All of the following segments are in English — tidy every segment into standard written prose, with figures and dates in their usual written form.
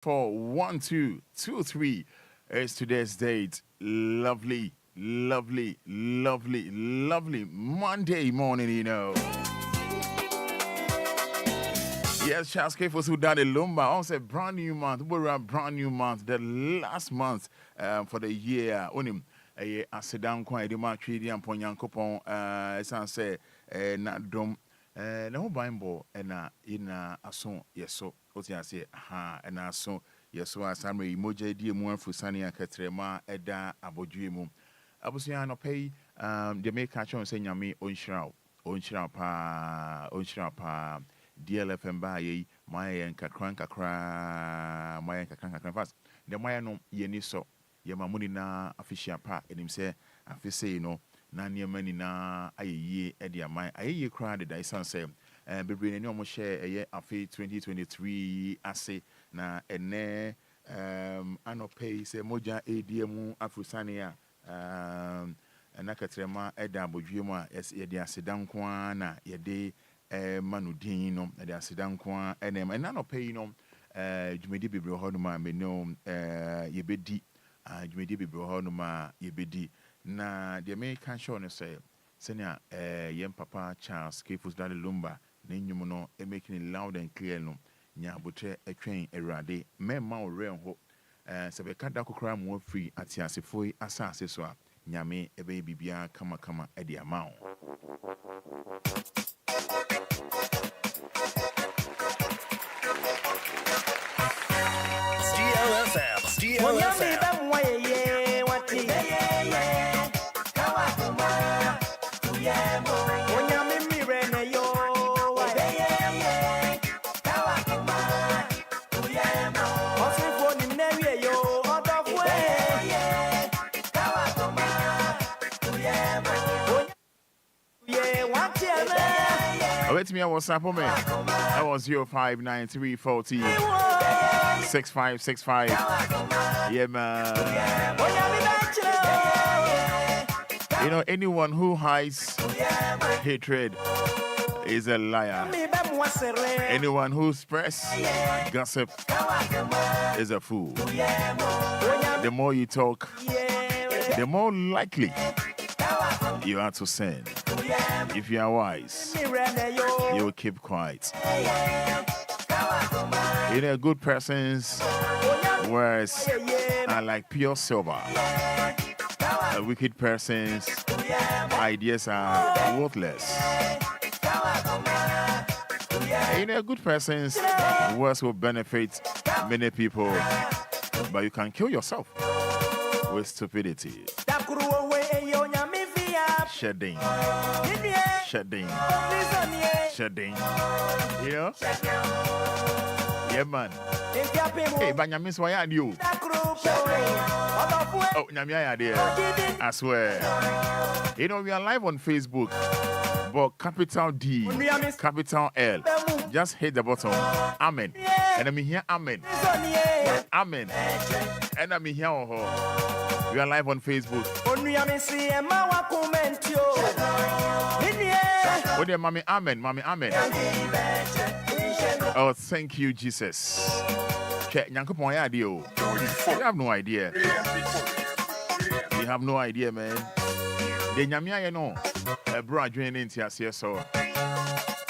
41223 is today's date. Lovely Monday morning, Yes, Charles K for Sudan Lumba. Also, brand new month. We're a brand new month. The last month for the year. Onim. I sit down quite a much. And Ponyankopon. Say not dom. No Bible and in a song. Yes, so what I say. And a song. Yes, so as I'm a emoji dear more for Sunny and Katrema Eda Abodrimu. I was no pay. They make catch on saying me on shroud. On pa. DLFM by my and kakra my fast. The my no yeni so yamamuni na official pa and him say I say no na mani na aye edia my aye crowd the isan say bebre ni omo share aye afi 2023 ase na ene anope say moja ADM afusania na katrema eda abodwemu a yede asedan kwa na yede manudin no de asedan kwa enem na no pay no dwumedi bebre ho no ma me no yebedi dwumedi bebre ho no ma yebedi na de me kan show no say senia yem papa Charles Kefus Dale Lumba na nyum no making it loud and clear no nya botre atwen awurade memma ore ho se be kada kokra mo free atiasefoi asase so a nyame ebe bibia kama edi amao DLFM. Let me WhatsApp me. That was 059340 6565. Yeah, man. You know, anyone who hides hatred is a liar. Anyone who spreads gossip is a fool. The more you talk, the more likely you are to sin. If you are wise, you will keep quiet. You know, good person's words are like pure silver. A wicked person's ideas are worthless. You know, a good person's words will benefit many people, but you can kill yourself with stupidity. Shedding. You know? Yeah, man. Hey, Banyamis, why are you? Oh, Nyamia, dear. I swear. You know, we are live on Facebook, but capital D, capital L. Just hit the button. Amen. And I'm here, amen. Amen. And I'm here, we are live on Facebook. Oh, dear, mommy, amen, mommy, amen. Oh, thank you, Jesus. You have no idea. You have no idea, man. The Nyamia, you know, bro, joining into us here, so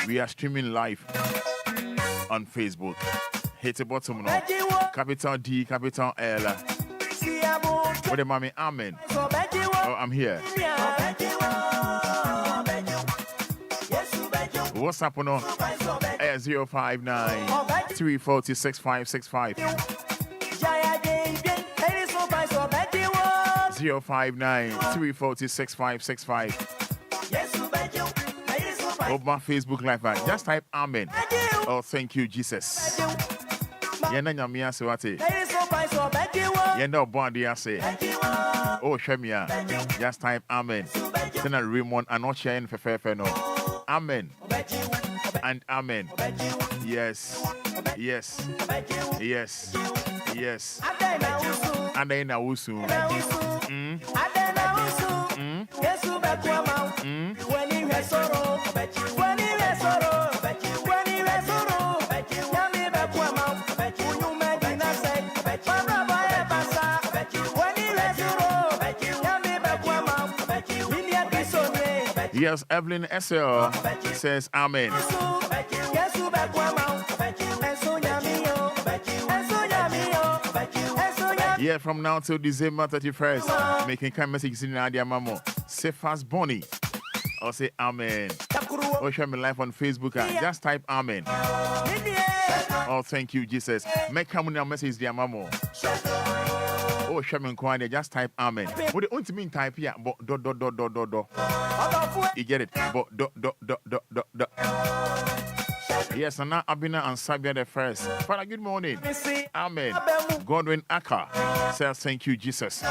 we are streaming live on Facebook. Hit the bottom now. Capital D, capital L. Oh, the mommy, amen. Oh, I'm here. What's up, no? 059 340 6565. 059 340 6565. Oh, my Facebook live. Just type amen. Oh, thank you, Jesus. Yena nyamia se wate. Yena obondi ase. Oh, shemia. Just type amen. Then I Raymond and not sharing for no. Amen. And amen. Yes. Yes. Yes. Yes. And then I will soon. Yes, Evelyn SL says amen. Yeah, from now till December 31st, making kind messages in Nadia Mamo. Say fast Bonnie. Or say amen. Or share me live on Facebook and just type amen. Oh, thank you, Jesus. Make come now message dear Mamo. Oh, share me inquiry, just type amen. What the only mean type here, but do. You get it? But do. Yes, and now Abina and Sabia the first. Father, good morning. Amen. Godwin Aka says, thank you, Jesus.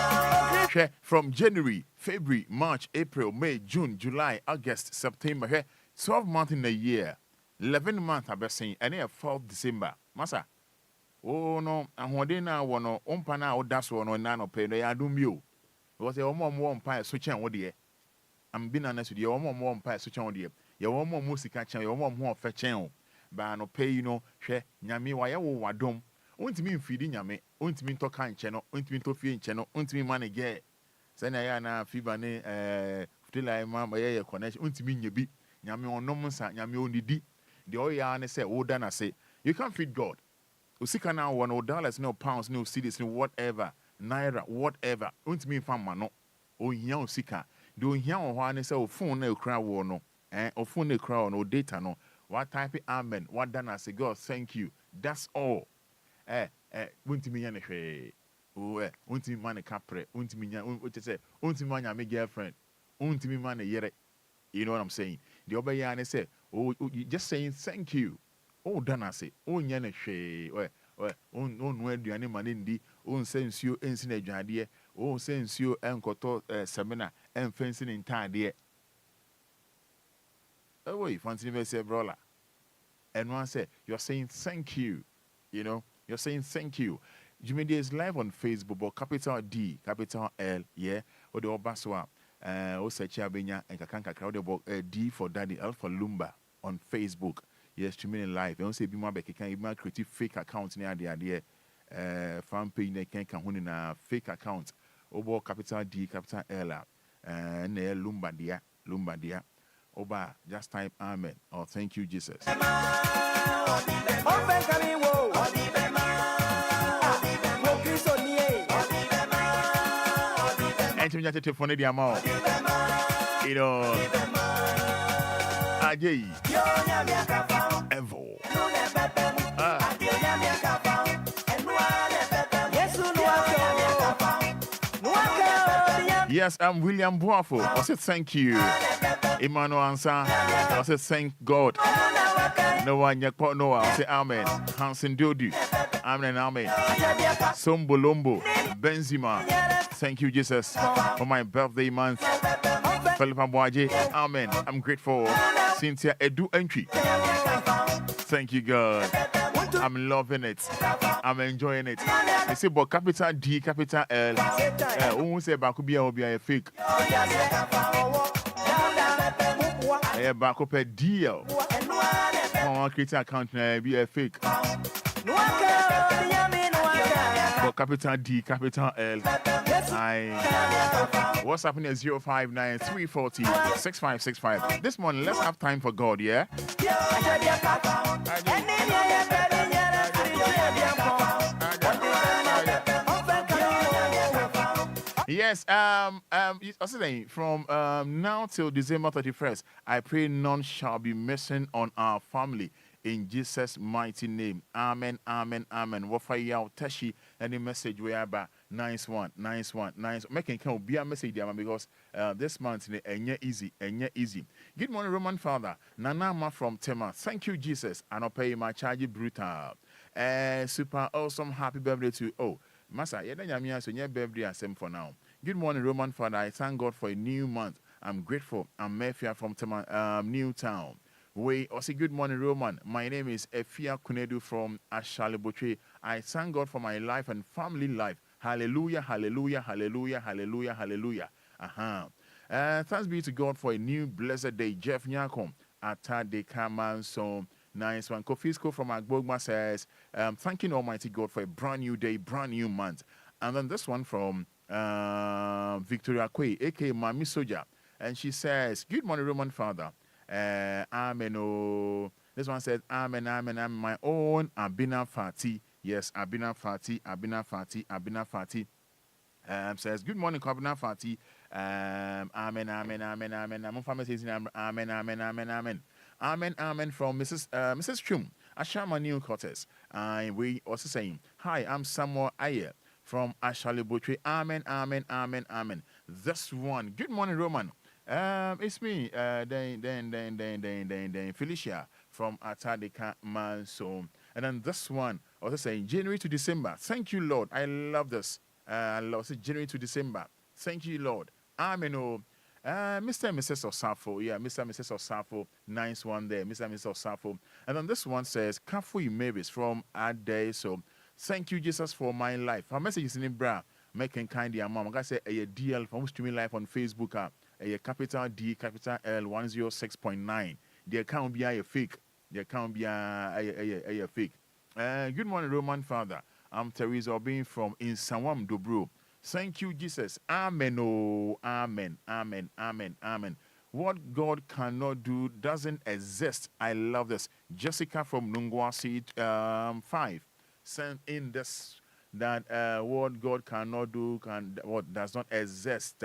From January, February, March, April, May, June, July, August, September, 12 months in a year, 11 months, I've been saying, and then 4th December. Masa, oh no, and what they now want to umpana or that's one or none of pay, they are doing you. Because they are more umpire, switch on what dear. I'm being honest with you, you're more umpire, switch on dear. You're more music channel, you're more fetching. Ba no pay you know hwe nyame wa ye wo wadom ontimi mfidi nyame ontimi to kan che no ontimi to fie nche no ontimi manage se na ya na fiba ne futila ma ye connection ontimi nyebi nyame onom nsa nyame onidi de o ya ne se wo da na se you can't feed God usika na wo no dollars no pounds no cedis no whatever naira whatever ontimi fama no o hia usika de o hia wo ho ne se o phone na ekura wo no o phone na ekura no data no. What type of amen? What done I say, God, thank you. That's all. Won't me yan won't me man a capre, won't me what to say, won't me man my girlfriend, won't me man a yere. You know what I'm saying? The other yan say, oh, just saying thank you. Oh, done I say, oh, yan she, on where do any man in the own sense you ensign a idea, oh, sense you and koto seminar and fencing in time, dear. Oh, wait, fancy me say, brother. And one say, you're saying thank you. You know, you're saying thank you. Jimmy D is live on Facebook, but capital D, capital L, yeah. Or the Obaswa, Osecha Benya, and Kakanka crowd D for Daddy, L for Lumba on Facebook. Yes, Jimmy live. They don't say Bima Becky can even create fake accounts near the idea. Fan page they can win in a fake account. Obo capital D, capital L, and Lumba dia. Oba, just type amen or thank you, Jesus. And to me, phone the amount. You know, Ajay, Evo. Yes, I'm William Buafo. I said thank you. Emmanuel Ansa. I said thank God. No one yet no I say amen. Hansen Dodi. Amen and amen. Sombolombo. Benzima. Thank you, Jesus, for my birthday month. Philippa Boaje. Amen. I'm grateful. Cynthia Edu Entry. Thank you, God. I'm loving it. I'm enjoying it. You see, but capital D, capital L. Who say Bakubia will be a fake? Yeah, Bakupe DL. One creating account be a fake. But capital D, capital L. What's happening at 059 340 6565. This morning, let's have time for God, yeah? Yes, from now till December 31st, I pray none shall be missing on our family. In Jesus' mighty name. Amen, amen, amen. Wafaya Tashi, any message we are about nice one. Making can be a message there because this month easy. Good morning, Roman Father. Nanama from Tema. Thank you, Jesus. And I'll pay my charge brutal. Super awesome. Happy birthday to Masa, so your birthday is same for now. Good morning, Roman Father. I thank God for a new month. I'm grateful. I'm Mefia from Tema, Newtown. Also, good morning, Roman. My name is Efia Kunedu from Ashalibotre. I thank God for my life and family life. Hallelujah, hallelujah, hallelujah, hallelujah, hallelujah. Thanks be to God for a new blessed day. Jeff Nyakom, Atade Kaman, so nice one. Kofisco from Agbogma says, thanking Almighty God for a brand new day, brand new month. And then this one from Victoria Kwe, aka Mami Soja. And she says, good morning, Roman Father. Amen. Oh. This one says, Amen, Amen, Amen. My own Abina Fati. Yes, Abina Fati, Abina Fati, Abina Fati. Says, good morning, Abina Fati. Amen, Amen, Amen, Amen. I'm family says, Amen, Amen, Amen, Amen. Amen, Amen from Mrs. Chum, Ashama New Quarters. We also saying, hi, I'm Samuel Ayer from Ashali Butri. Amen, Amen, Amen, Amen. This one, good morning, Roman. It's me, then Felicia from Atadika Manso. And then this one, also saying January to December. Thank you, Lord. I love this. I love it. January to December. Thank you, Lord. Amen. Mr. and Mrs. Osafo. Yeah, Mr. and Mrs. Osafo. Nice one there. Mr. and Mrs. Osafo. And then this one says, Kafu Mavis from Ade. So thank you, Jesus, for my life. Our message is in Bra. Making kind of mom. I'm going to say a DL from streaming live on Facebook. A capital D, capital L 106.9. The account be a fake. The account be a fake. Good morning, Roman Father. I'm Teresa Obin from Insawam Dobro. Thank you, Jesus. Amen. Oh, amen. Amen. Amen. Amen. What God cannot do doesn't exist. I love this. Jessica from Nungwasi 5 sent in this that what God cannot do what does not exist.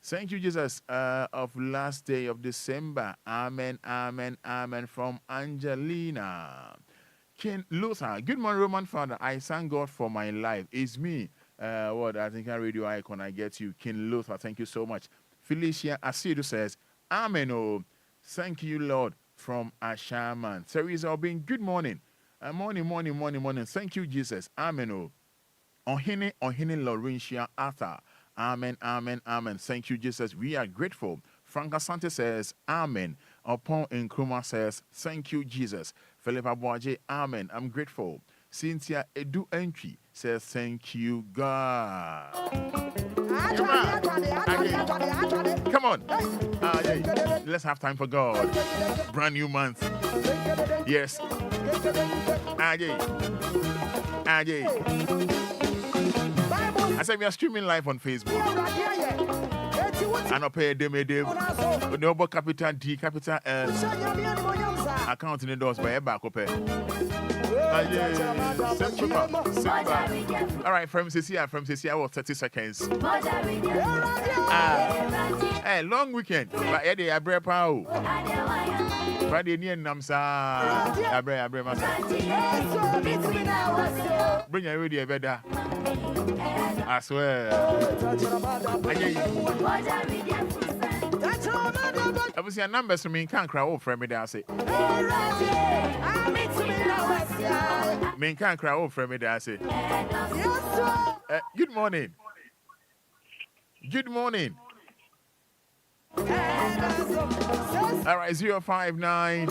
Thank you, Jesus, of last day of December. Amen, amen, amen. From Angelina. King Luther. Good morning, Roman Father. I thank God for my life. It's me. I think I radio icon. I get you. King Luther. Thank you so much. Felicia Asidu says, amen. Oh, thank you, Lord. From Ashaman. Teresa Obin. Good morning. Morning. Thank you, Jesus. Amen. Oh. Ohene Laurentia Arthur. Amen, amen, amen. Thank you, Jesus. We are grateful. Frank Asante says, amen. Upon Nkrumah says, thank you, Jesus. Philip Abuaje, amen. I'm grateful. Cynthia Edu Entry says, thank you, God. Come on. Let's have time for God. Brand new month. Yes. I said we are streaming live on Facebook. And pay dem. No capital D, capital L. Account in the doors by back up. All right, from Cecilia, what 30 seconds. Hey, long weekend. But Eddie, I break pow. Friday near Namsa. I break myself. Bring your radio better. I swear. I was your numbers from me can't cry over for me. That's it. Me can't cry over for me. That's it. Good morning. Good morning. All right, 059.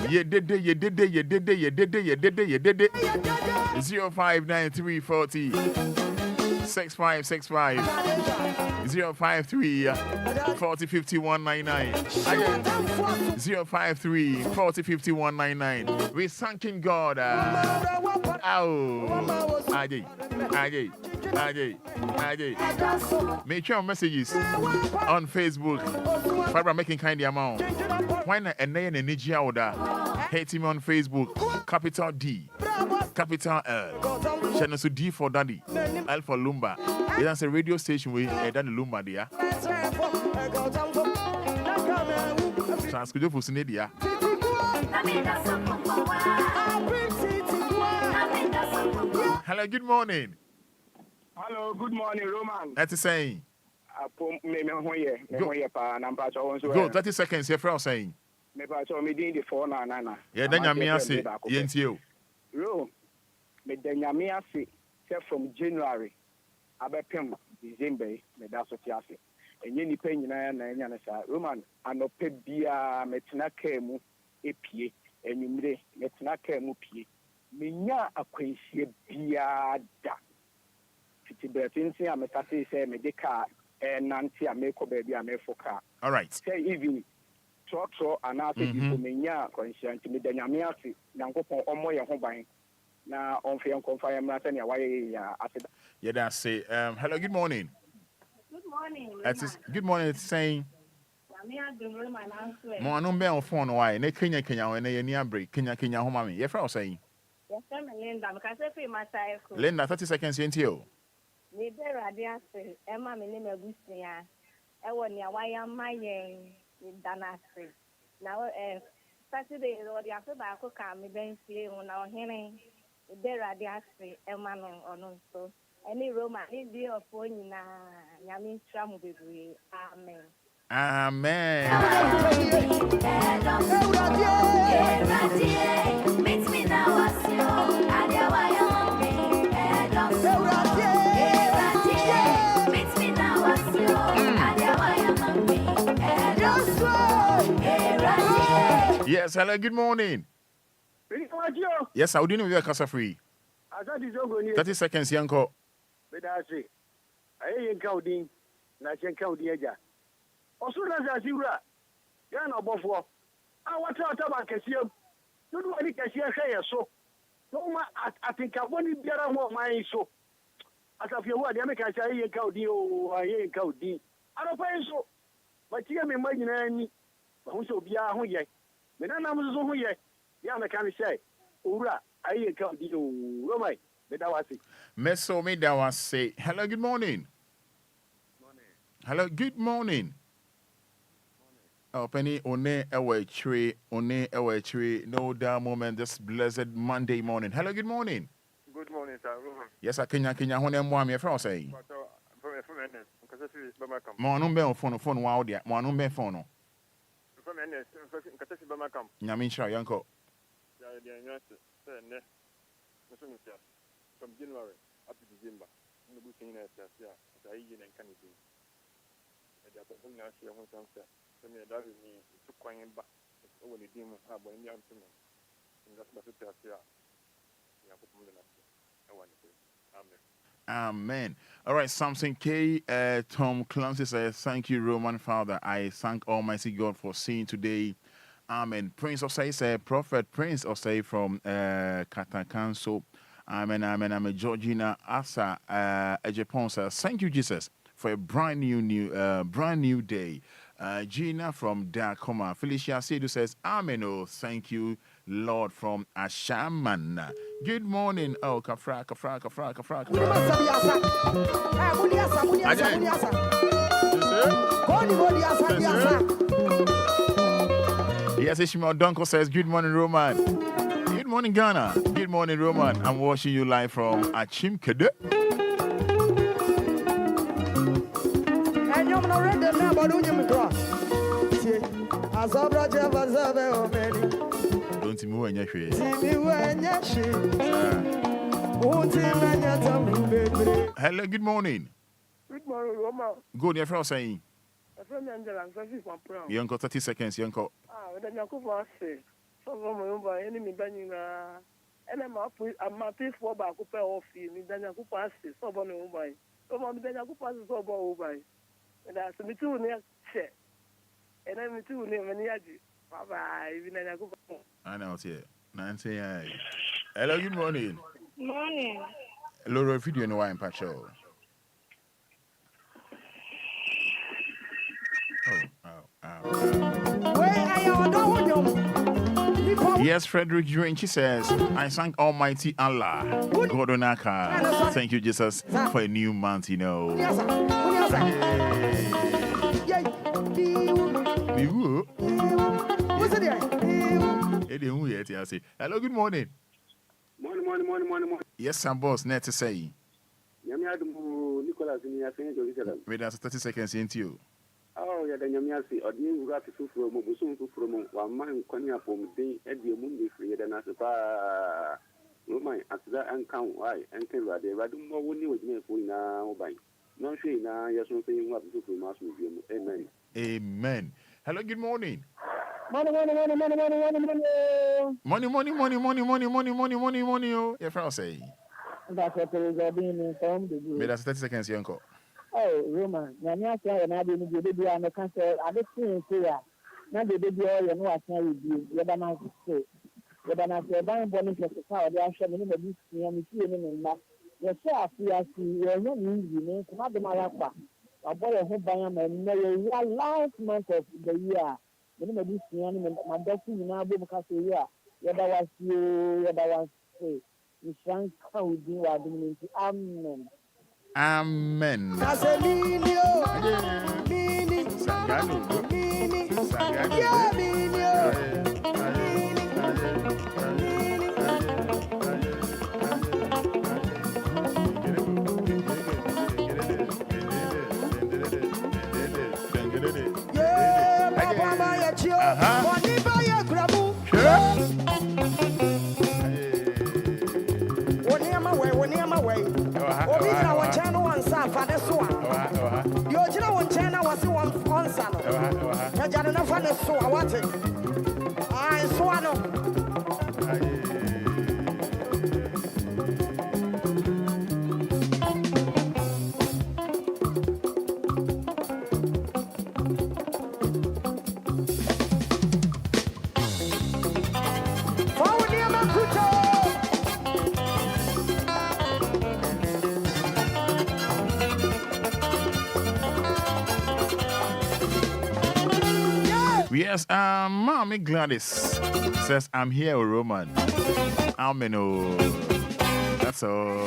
You did it. 059340 6565 053 40 5199 053 40 5199. We're thanking God. Make your messages on Facebook. Fada making kind of amount. Why not a name and energy order? Hate me on Facebook. Capital D, capital L. Channel so D for Daddy, L for Lumba. It's a radio station with Daddy Lumba there. Transcript for Sinedia. Hello, good morning. Hello, good morning, Roman. That's saying. Go, 30 seconds here for saying. Yeah, then you say, yes, you. From January, Abepem, December, that's what you say. And you pay Roman, and no pebia, metinakemu, epie, and you may metinakemu pie. Minya acquainted biada. Fitibertinsi, I'm a taxi, say, medica, and Nancy, I make a baby, I make for car. All right. Say, even. So, and I think you may not conscience to me, then Yamiasi, Yanko, or more your home. Now, on Fion confirm, I said, yeah, that's it. Yeah, that's it. Hello, good morning. Good morning. Good morning. It's saying. Mo anu be on phone why? Ne Kenya when ne near break. Kenya home me. Ye fra saying. Yes, I'm Linda. Because I feel my cycle. Linda 30 seconds into you. Me be radiant. Emma me name Agusia. I want ya why am my danasi. Now Saturday or the after back come me ben see on our hearing. Be radiant. Emma no so. Any Roma need be of phone na yamin tram baby. Amen. Amen. Yes, hello, good morning. Yes, I didn't know casa free. 30 seconds, Yanko. Bedasi. Aye Kaudin. Na chen Kaudi eja. Osuna za siura. Ya na obofo. Ah wata ba kesiam. Dodo ani kesia hwe so. No ma atinka boni biara ho man so. Asafie hu ade me ka cha aye Kaudi o aye Kaudi. Aro pa so. Ba tie me magina ani. Ba hu so Obia ho ye. Me na nam so ho ye. Ya me kan say. Owura aye Kaudi o. Romai. Meso me da was say hello, good morning. Hello, good morning. Oh, Penny, one ewe tree, no down moment this blessed Monday morning. Hello, good morning. Good morning, sir. Yes, I Kenya hone mo am your friend say. Mo no be on phone wow dia. Mo no be phone. Nyame nshira yanko. From January up to December, no good thing as I in Enquires. And that's a now she wants to tell me that me to coin back over the demon harbor in the afternoon. And that's what it is here. Amen. All right, Samson K. Tom Clancy says, thank you, Roman Father. I thank Almighty God for seeing today. Amen. Prince Osei said, Prophet Prince Osei from Katakanso. Amen. I'm Georgina Asa Ejepon says, thank you, Jesus, for a brand new day. Gina from Dakoma. Felicia Sedu says, Amen. Oh, thank you, Lord, from Ashaman. Good morning. Oh, Kafra. Yes, Ishmael Donko says, good morning, Roman. Good morning, Ghana. Good morning, Roman. I'm watching you live from Achim Kede. Don't move when you're hello, good morning. Good morning, Roma. Good, your friend saying. A friend Angela, I'm from Brown. You got 30 seconds, Yanko. Then you go say. So, my enemy banning, and I'm paying for back up off you. Then you go pass it. So, then you go pass it over. And that's me too near check. And I'm too near Maniaji. Bye. Even then I go. I know it's here. Nancy. Hello, good morning. Morning. Laura, if you do know why I'm Pacho. Yes, Frederick Drench says, I thank Almighty Allah, God Onaka. Thank you, Jesus, for a new month, you know. Hello, good morning. Morning. Yes, some boss, net to say. Nicholas, wait, that's 30 seconds into you. Oh, yeah, then Yamiasi, or the Raffi from Musun from one man, Konya from the Eddie Mundi free, then as a Roman, as that and count why, and tell that they radum more winning with me for now by. No, she now, yes, something what to do mass museum. Amen. Amen. Hello, good morning. Money. Oh, your friend say. That's what there is being informed. May that's 30 seconds, Yanko. Oh, Roman, Yamiasi, and I didn't give you an account. I didn't see here. Now the baby oil and what I with you. You're the man to say. You're the man to buy bonnet for the power. They are showing me the and you see him in that. You're so happy as you're not easy, not the Malapa. About a whole band and last month of the year. When I do see my best in our book, because yeah, that was you, that was say, you shan't count you are doing it. Amen. Amen. Fada so. You know one China was one son. I got enough on the so I want it. I swallow. Yes, Mommy Gladys says I'm here, Roman. Amen. Oh, that's all.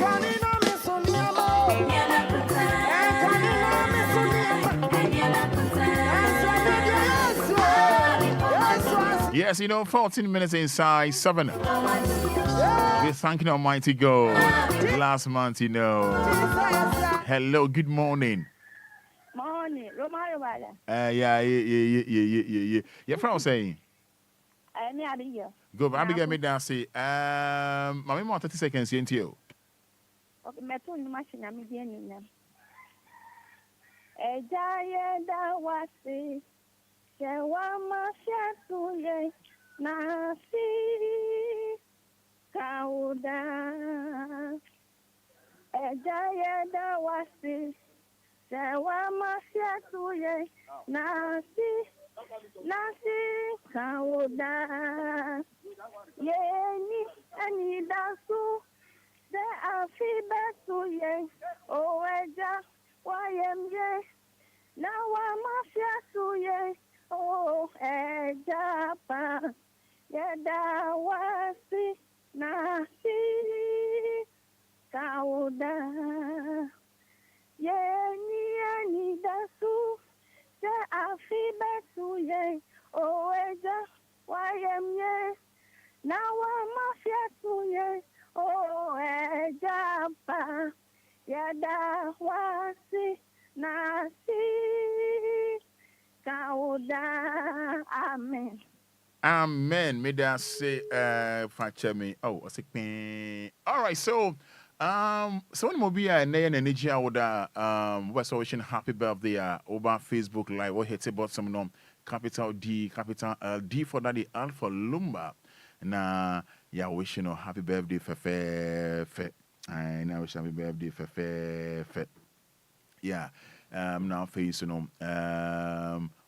Yes, 14 minutes inside 7. We're thanking Almighty God. Last month, Hello, good morning. Morning, Romario. Yeah. Your friend was saying. I'm here. Go, Abigail, me down say. Mommy, more 30 seconds into you. Okay, my phone machine. I'm here now. A giant that was it. Shawama shatuye nasi kauda. A giant that was it. Shawama shatuye nasi kauda. Yeni anidaso de afibatuye oeja wayemye na wamafyatuye o ejapa yeda wasi nasi kauda. Yeni anidaso de afibatuye oeja wayemye na wamafyatuye o ejapa yeda wasi nasi kauda. Amen. Amen. May that say fache me. Oh, what's it? All right, so when Obia and Nayan and Nigeria would West wishing happy birthday over Facebook Live or hit about some capital D, capital D for Daddy, L for Lumba. Na yeah, wishing happy birthday fe. I now wish happy birthday fe. Yeah. Now face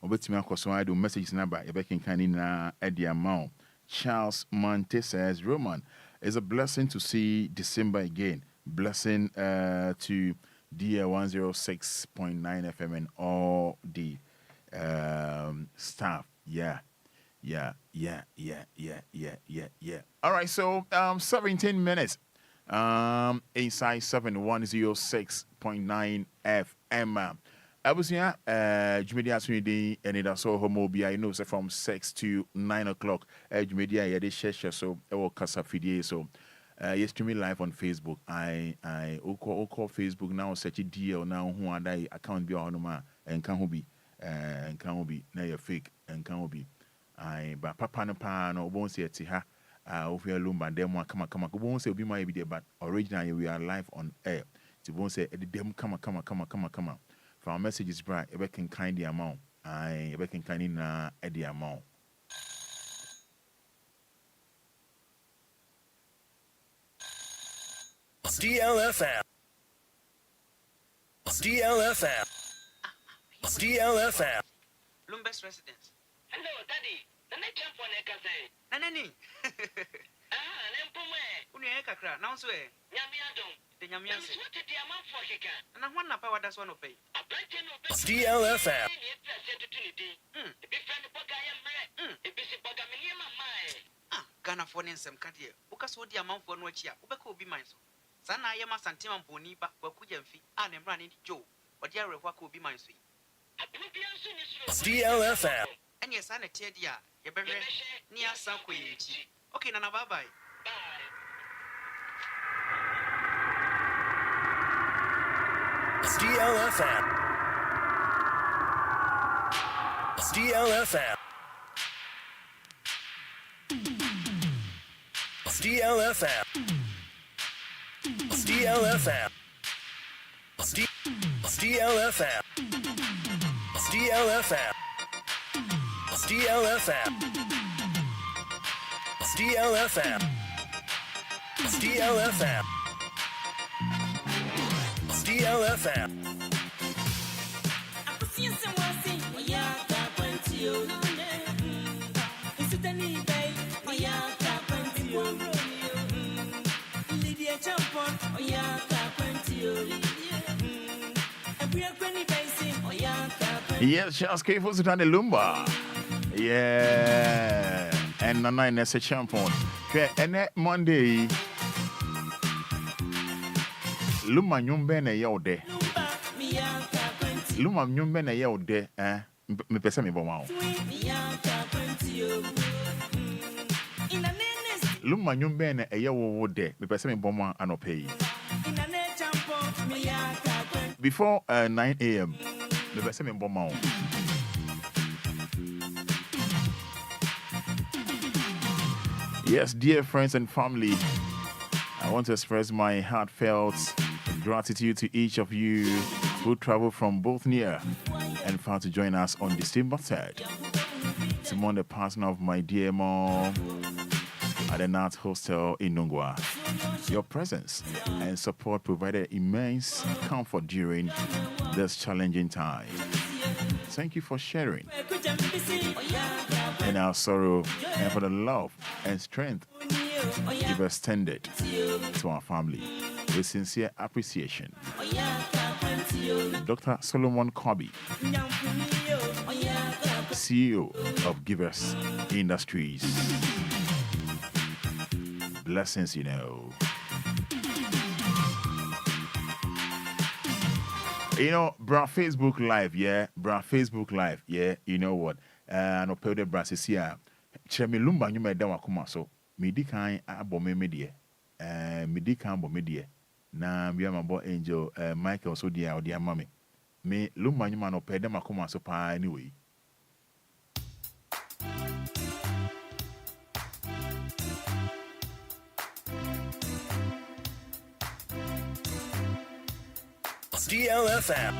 obetimi akoso I do messages number e be kinkan na e the amount. Charles Monte says Roman is a blessing to see December again. Blessing to DL 106.9 FM and all the staff. Yeah. All right, so 17 minutes. Inside 710.9 FM. I was here, Jumedia Sweden, Anidaso Wɔhɔ, say from 6 to 9 o'clock. Jumedia, yeah, they share, so I will cast a video. So, yes, streaming live on Facebook. I call Facebook now, search DL now, who are they account be on and can be, now you're fake, and can be. But Papa no pan or won't say it to her. Over Lumba, them one come. Won't say be my video, but originally we are live on air. It won't say them come. For our messages, bright, a can kind the amount. A can kind in at the amount. DLFM. Lumba's residence. Hello, Daddy. The next one I can say. Nanani. Unu e kakra na nso e. The Nyamianse. And I want to power that's one of pay. DLFM. Ghana for some cat here. Because what the amount for no chia, Ubeko be mine. Sana Yama Santima Boni back for Kujan fee and running Joe, but the other work will be mine sweet. DLFM. And yes, I tell ya, you better near South Okay, Nana, bye bye. DLFM. DLFM. DLFM. DLFM. DLFM. DLFM. DLFM. DLFM. DLFM. DLFM. Yes, just came for the Lumba. Yeah, and Nana is a champion. And Monday, Luma nyumbe na yode. Luma nyumbe na yode. Me pesa me bomao. Luma nyumbe na yode. Me pesa me bomao anope. Before 9 a.m. Me pesa me bomao. Yes, dear friends and family, I want to express my heartfelt gratitude to each of you who traveled from both near and far to join us on December 3rd. Simone, the partner of my dear mom at the Nat Hostel in Nungwa. Your presence and support provided immense comfort during this challenging time. Thank you for sharing in our sorrow and for the love and strength you've extended to our family with sincere appreciation. Dr. Solomon Kobe, CEO of Givers Industries. Blessings, you know. You know, bra Facebook Live, yeah. Bra Facebook Live, yeah. You know what? No pay the brass here. Chemi Lumba, you made them come so. Medican abome media. Medican bomedie. Na we am about Angel Michael so dear or dear mommy. Me Lumba, you man, no pay them come so pa anyway. DLFM.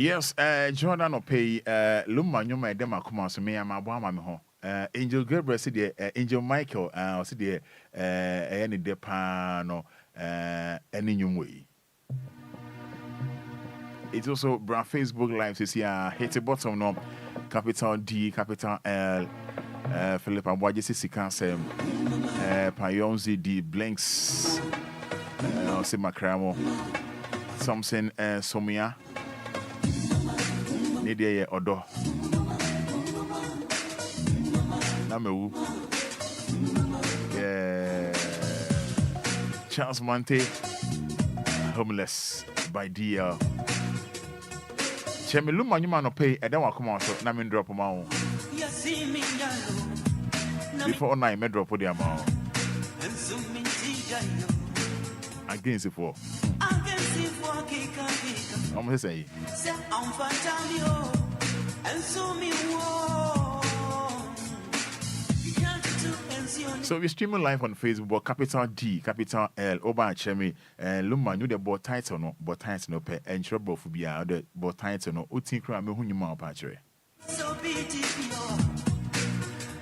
Yes, Jordan will pay Lumba Nyuma Dema Kuma so me am abwa me ho. Angel Gabriel said the Angel Michael said the any depa no any nyumwe. It's also Brand Facebook Live says here hit the bottom no capital D capital L Philip Abwaje Sika Sem Payonzi D Blanks se Makramo something Somia Nidia Odo Namewu Charles Monte Homeless by DL. Chemi Lumba nyuma no pay e da wa come so na me drop ma wo. Before online me drop the amount. Against it for. I'm going to say. So we're streaming live on Facebook, capital D, capital L, Oba Chemi, and Lumba knew the bot title no, bot title no pay, and trouble for be out the bot title no, Utin Cram, who you more patcher. So be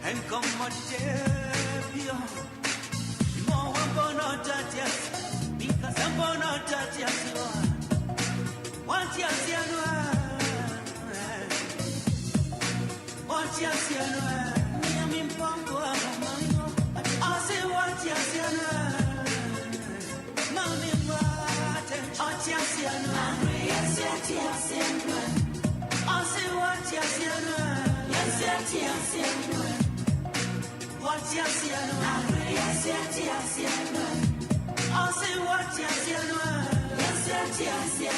and come on, because I'm gonna touch you. What you see, what you see, I'm in Pongo. I say what you see, Mammy, what you see, yes, yes, I say what you see, yes, yes, what you see, yes, yes, I'll say what you see, yes, yes,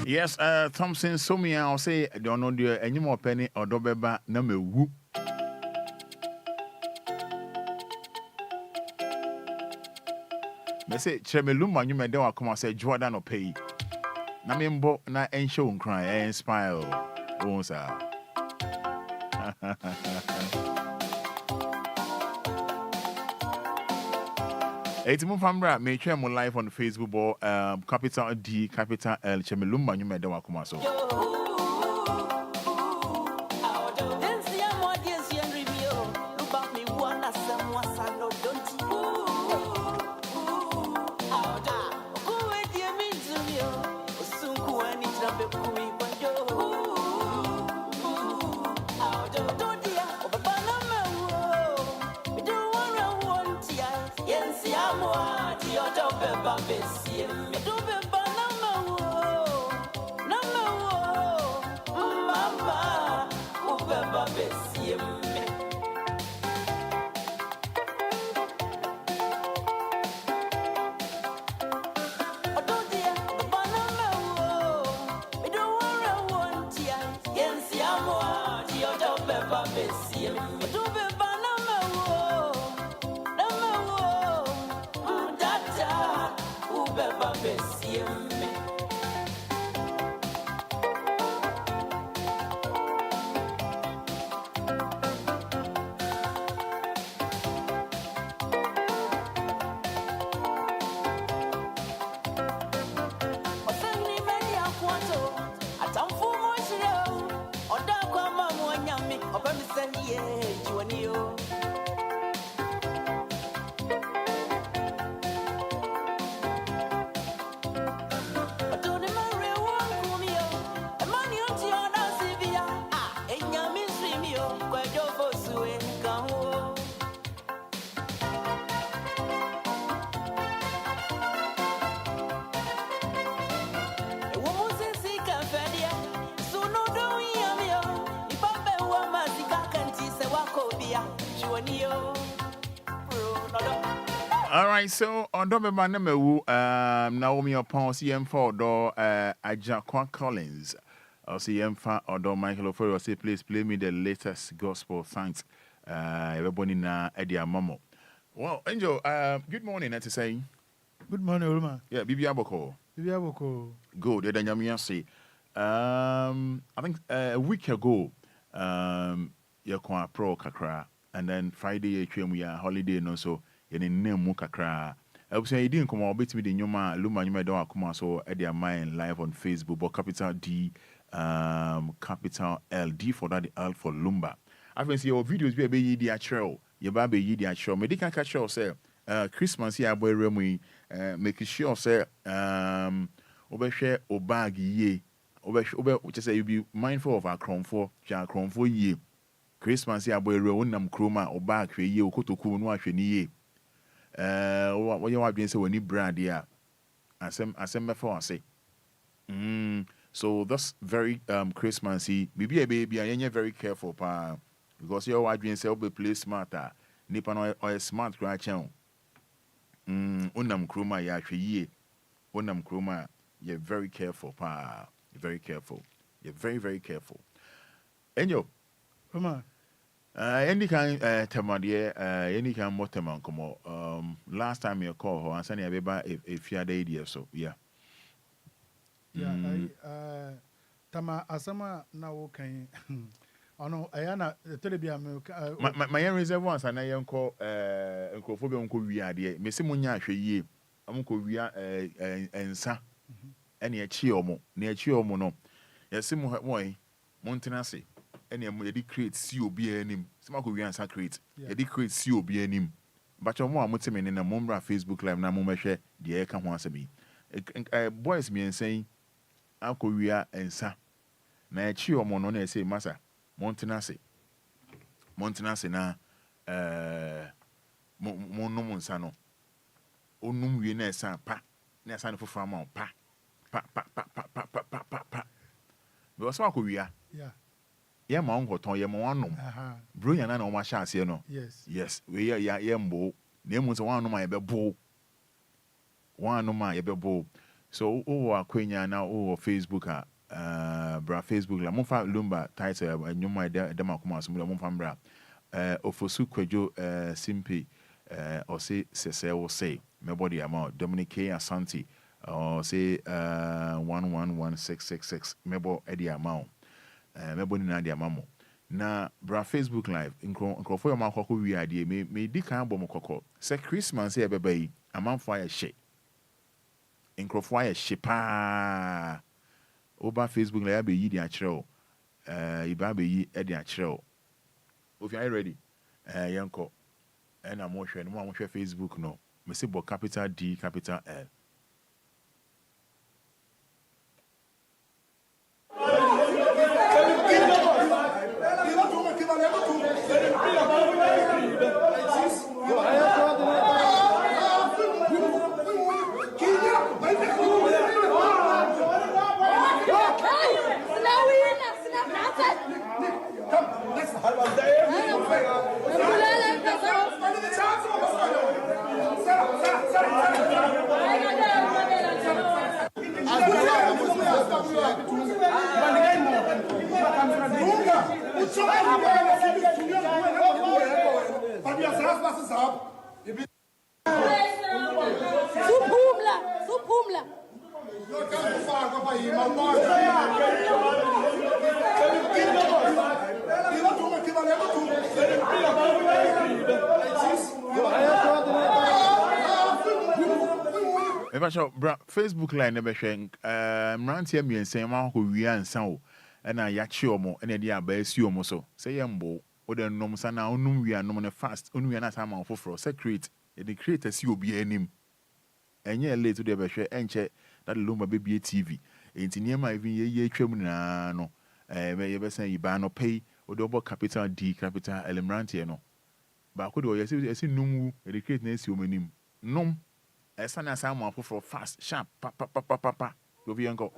Yes, Thompson, so me, I'll say, don't know dear any more penny or dobeba number whoop. They say, Chemi Lumba, you may do come and say, Jordan or pay. Namimbo, na and show and cry and smile. Oh, sir. It's more from Brad. Make sure I'm live on Facebook. Capital D, capital L. Chemi Lumba, you may do come so. All right, so on the number Naomi upon CM4 door Ajakwa Collins. I'll see M4 or Michael Ofero say please play me the latest gospel thanks. Everybody na Eddie Momo. Well, Angel, good morning, that's saying. Good morning, Ulma. Yeah, Bibi Aboko. Bibi Aboko. Good, Danyamia say. I think a week ago, you kwa pro kakra, and then Friday we are holiday no so yene name kakra. I was saying you didn't come out bit me the Nyuma Lumba Nyuma don't come so at their mind live on Facebook, but capital D, capital L, D for that, the L for Lumba. I've been seeing your videos be ye the actual, your baby ye the actual. Medical catch you say Christmas here boy remy making sure say overshare or bag ye. Just say you be mindful of our crown for ye. Christmas here boy nam chroma or bag ye or kotoku no ye. What you have been so when you brand here. asem before I say. So that's very Christmassy. Maybe a baby, and you're very careful, pa, because your wife and say be play smarter. Nipa no or smart cry channel. Unam kroma ya hwe Unam kroma, you're very careful, pa. You're very careful. You're very, very careful. Enyo. Oma. Any kind temadier, any kind more teman come. Last time you call her, and send you if you had idea, so yeah. Yeah, Tama Asama now can. Oh no, Ayana, the Telebia. My reserve once, and I call Uncle Uncle Viadia, Miss Munya, ye, Uncle Via and Sa, and near Chiomo, near Chiomo, no. Yes, Simu Boy, Montanasi. Any create COB and him. Some could be answer create. They create COB and him. But your more mutim in a Mumbra Facebook live na mumma share the air can once a me. Boys me and saying, Uncle we are and sa. Na chio monone say massa. Montanasi na monomon sano. Onum we na san pa. Na san for farm pa. Pa. Because Uncle we are. Yeah. Yeah, my uncle Tom, yeah, my one. Brilliant, and my chance, you know. Yes, we are yambo. Name was one of my bebo. One of my bebo. So, Queen now, Facebook, bra Facebook, la Monfa Lumba, title, and you might demacumas, Monfambra, Ofosu Quejo, Simpi, or say, or say, my body amount, Dominic Asante, or say, 111666, Mebo Eddie amount. Meboni na dia mamo na bra Facebook live nkrofo yoma kwakọ wi ade me di kan bom kokọ se Christmas e beba yi amanfo aye hye nkrofo aye hye pa oba Facebook live be yi di akere iba be yi e di akere if you are ready yanko na mo hwe no mo hwe Facebook no me se bo capital D capital L. Facebook line never shank Rantia me and say ma who we and so and I yachiomo and the abasiomo so say yambo or the nom sana unum we are no fast unwe na time for secret the creators you be him and ye late to the beshe enche that Lumba baby TV ain't near my even ye twem na no me be say you no pay or double capital D capital Elemrantia no ba ko do ye see numu the create na esi omanim nom esa na sama for fast sharp pa do bi enko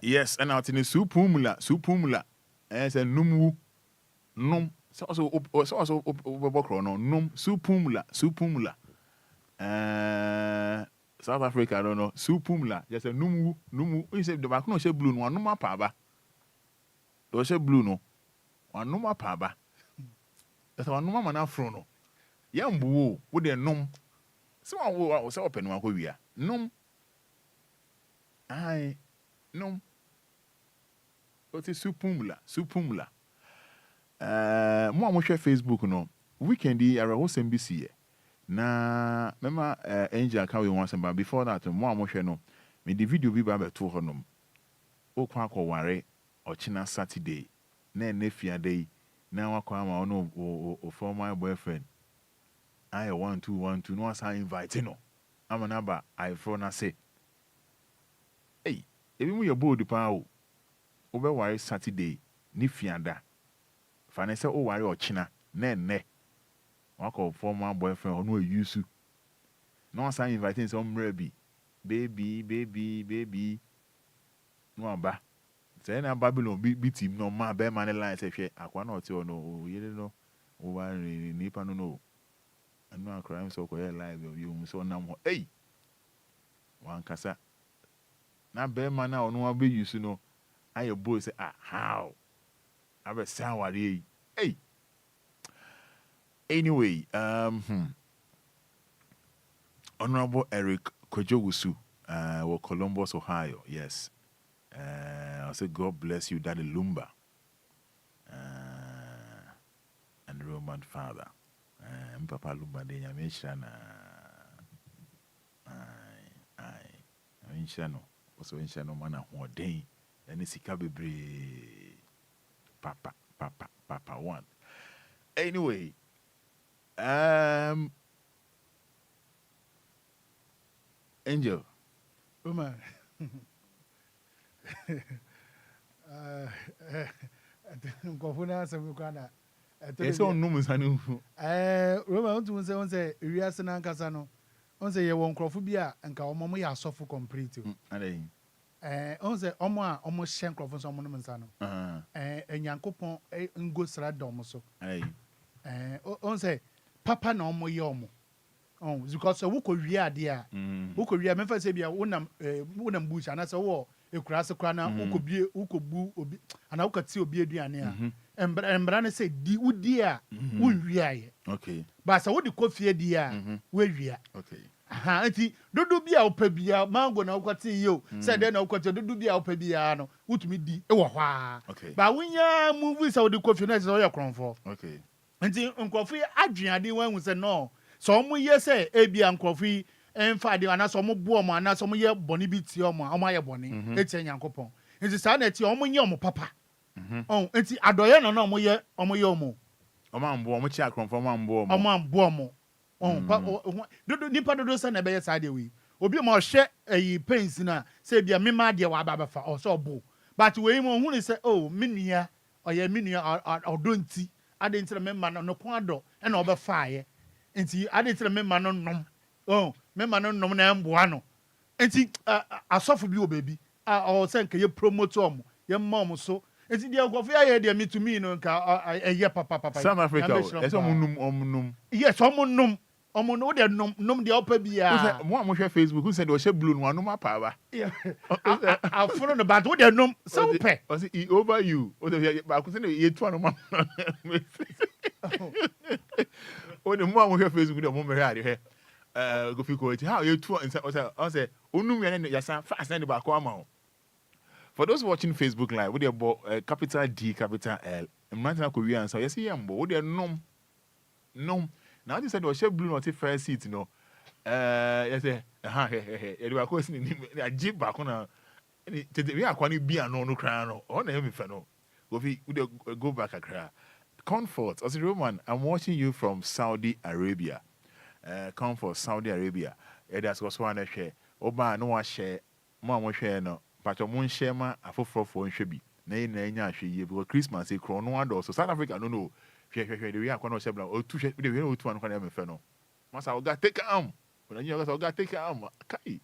Yes, and out in the supumula. And say numwu num. So also obokro no num supumula. South Africa, I don't know. Supumla. Just a numu. You say the back no say blue no one numa paba. Do say blue no. One numa paba. That's one numa man afro no. Yambu wo de num. So one wo say open one ko wia. Num. Ai num. O say supumla. Mo amhwe Facebook no. Weekend yi ara wo SMBC. Na mema angel can we once but before that mo amhwe no me the video bi ba beto honom o kwa akọware ochina Saturday na nefia day na wakwa ma ono o former boyfriend I 1212 no asa invite no amana ba I for na say hey ebi mu ye bold pa o be ware Saturday ni fianda fa na say o ware ochina na enne wako former boyfriend ono yusu no asa inviting some baby no aba say na Babylon bi team no ma be man line say hwe akwa na ote ono yele no o wa ni pa no anu akra so ko live you so na mo hey wan kasa na be man na ono be yusu no aye boy say how abe sawari hey. Anyway, Honorable Eric Kojowusu, Columbus, Ohio. Yes. I say God bless you, Daddy Lumba, and Roman Father. Papa Lumba de Yamishana. I Shano. Also in Shano Mana Day. And it's Ikabe Papa one. Anyway. Angel. Uma. Nkofuna asem kwana. Ese onum sanu. Roma untu say wiase na nkasa no. On say ye won krofo bi a nka omo ya asofo complete. Adey. On say omo a omo hye krofo so omo no nsa no. Enyankopon ngosra dom so. Adey. On say papa na omo ye omo. Because wo ko wi ade a wo ko wi a memfa se bia wonam bush ana se wo ekura se kura na wo ko bu obi ana wo ka ti obi aduane a embra ne se di wudi a wo wi aye. Okay. Ba se wo di kofie di a wo wi a. Okay. Aha anti dodo bia wo pa bia mango na wo kwati yo se de na wo kwati dodo bia wo pa bia no wotumi di e wo hwa. Okay. Ba wonya movie se wo di kofie na se wo ye kronfo. Okay. Anti nkofo adwuade wan hu se no so omo ye say ebia nkrofi emfa de ana so omo bo omo ana so omo ye boni bi ti omo ye boni eti nyankopon enti sa na eti omo nye omo papa enti adoye na omo ye omo ambo omo chi akronfo ambo omo dodo nipa dodo sa na be ye sa de wi obi mo hwe ayi pains na say bia mema de wa baba fa o so bo but we mo hu ni say oh menua oye menua odonti ade ntira mema no ko ado e na obefa aye enti ade tire mema no nom mema no nom na emboa no enti asofo bi o baby o se nka ye promote omo ye mom so enti dia gofo ya de me to me no nka eye papa South Africa e so nom yes omo no de nom de opa bia mo hwe Facebook who said o she blue no anom apa ba aforo no but wo de nom so pe o say over you o de ba ku say ye tu anom o de mo hwe Facebook de mo me hwe ade go fi ko how ye tu o say onum ya ne ya san fast na de ba ko ama. For those watching Facebook live, we dey capital D capital L imagine ko wi answer yes yambo wo de nom now they said was she blue not first seat no yes you dey ko sin ni ajib ba ko na we akwa ni bia no kra no o na him fe no go fi we go back akra comfort as a Roman I'm watching you from Saudi Arabia comfort Saudi Arabia that's also one share oba no wa share mo share no but mo share ma afofofo nhwe bi na nya ahwe ye because Christmas e kro no ado so South Africa no hwe the way akwa no shebla o tu hwe the way o tu an kwa na me fe no masa o ga take am when you go so ga take am kai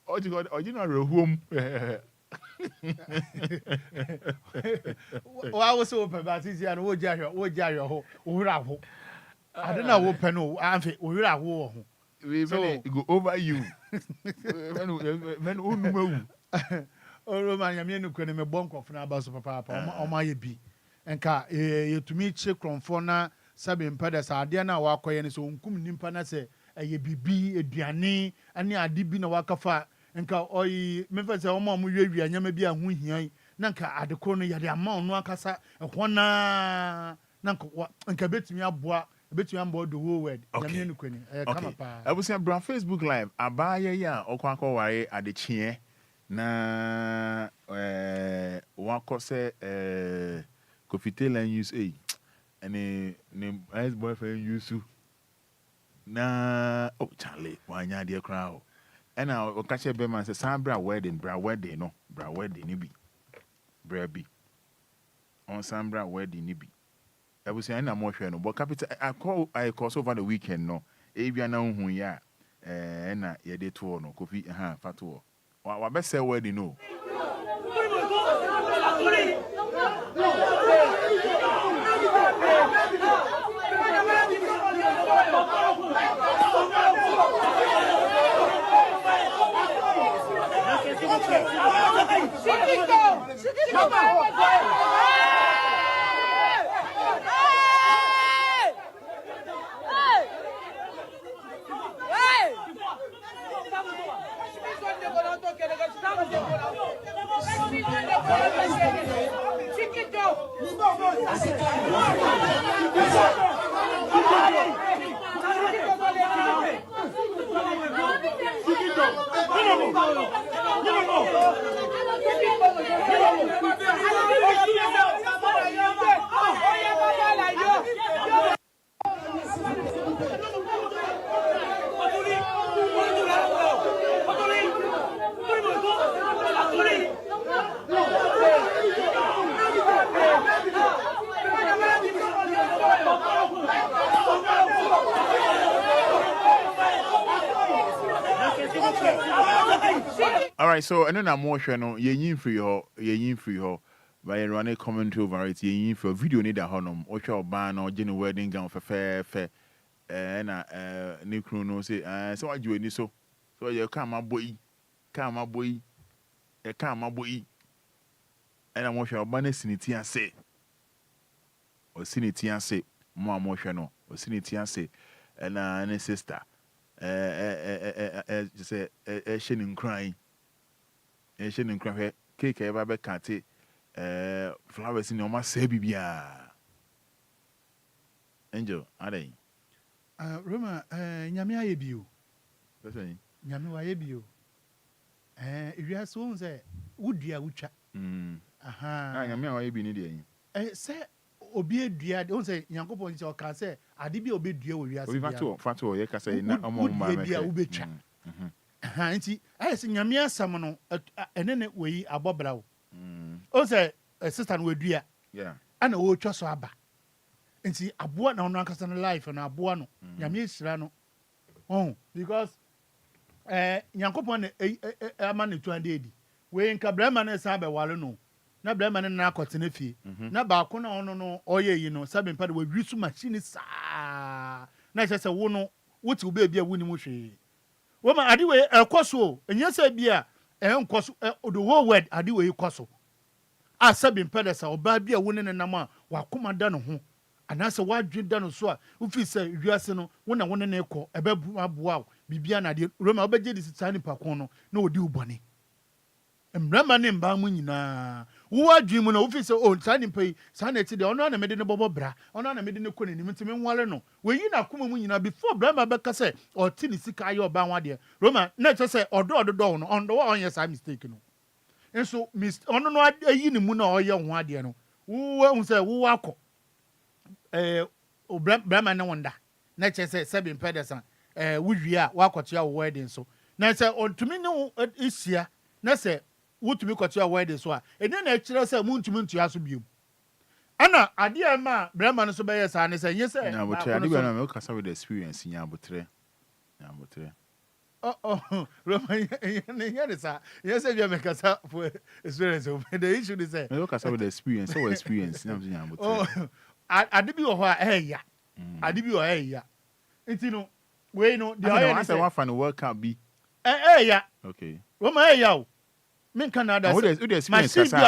o ji no rehuom Wa wo so open ba sisi an wo jahwe ho owura ho ade na wo pe no amfe owura ho wo ho we go over you men unumu Roman yamie no kwene me bonkof na aba so papa o ma ye bi enka yetumi che kronfo na sabe mpada sa ade na wakoye ne so nkum nimpa na se eye bibi eduane ane ade bi na wakafa enka oyi mefa se o ma mo wiawia nyama bi ahu hian na nka ade ko no yade ama ono akasa ehona na nka betumi aboa betumi ambo the whole world yamie no kwene kama pa abusia bra Facebook live abaaye ya okwanko ware ade chie na wakose Kofitela use and ex boyfriend use na Charlie wanya dear crowd and now catch a beman says Sambra wedding no bra wedding nibi brabi on Sambra wedding nibi I was saying I'm more sure no but capital I call over the weekend no ebia na hu ya na ye de to no Kofi fatuo wa best say wedding no All right, so and then I'm more sure no yin free ho by running commentary over it yin for video need a honum or show ban or general wedding gown for fair and new crew no say so I do any so you come my boy and I'm more sure ban sinity and say or sinity and say more sure no or sinity and say and sister just say shedding crying. And she didn't cry. Cake ever be canty. Flowers in your mouth, say, Bibia. Angel, are they? Roma, Yamia Ebu. Yamia Ebu. If you have someone say, would you ucha? Aha, Yamia Ebu in the say, Obia, dear, don't say, Yanko Point or can say, I did be obeyed dear with you. Fatu, you can say, not among my dear Ubicha. Hanti ayesi nyamia sam no enene we abobra o say sister no dua ana wo twa so aba nti aboa na ono akasa no life na aboa no nyamia sira no because nyankopon na ama ne tuande edi we nka brema na sa be wale no na brema na akotene fie na ba ko na ono no oye yi no sabe mpa de we wisu machine sa na sese wo no wuti wo be bia wuni mu hwe woman adiwe ekoso enyesa bia enkoso the whole word adiwe ekoso asabi mpedesa oba bia woni ne nam a wakoma da no ho anase wadwe da no so a ufi se wiase no wona woni ne ekọ ebebu aboa bibia na de roma obeje di sitani pakon no na odi ubone mrama ne mba mu nyina wo adwi mu na ufi se o sani pai sani eti de ono na mede ne bobo bra ono na mede ne kọ ne ntimi nwale no we yi na akoma mu nyina before brama beka se o ti ni sika ayo ba nwa de roma na che se odo no ondo wa onye sa mistake no enso ono no ayi ni mu na oye ho ade no wo hu se wo akọ o brama na wonda na che se sebi pedesa wo wi a wa akọtia wo wedding so na se ontumi ne isia na se wotumi kwatu a wedding so a ene na akire se muntumi ntua so biom ana ade a ma brema no so be yes ane se nyese na botre ade be na me kasa with experience nya botre Roma, yes, I make us up for experience. The issue is that. Look at some of the experience, so experience. Oh, I did you a hey, yeah. I did you a hey, yeah. It's no, we know the I said one fan work can't be. Yeah. Okay. Roma, hey, yo. Men Canada, what is experience?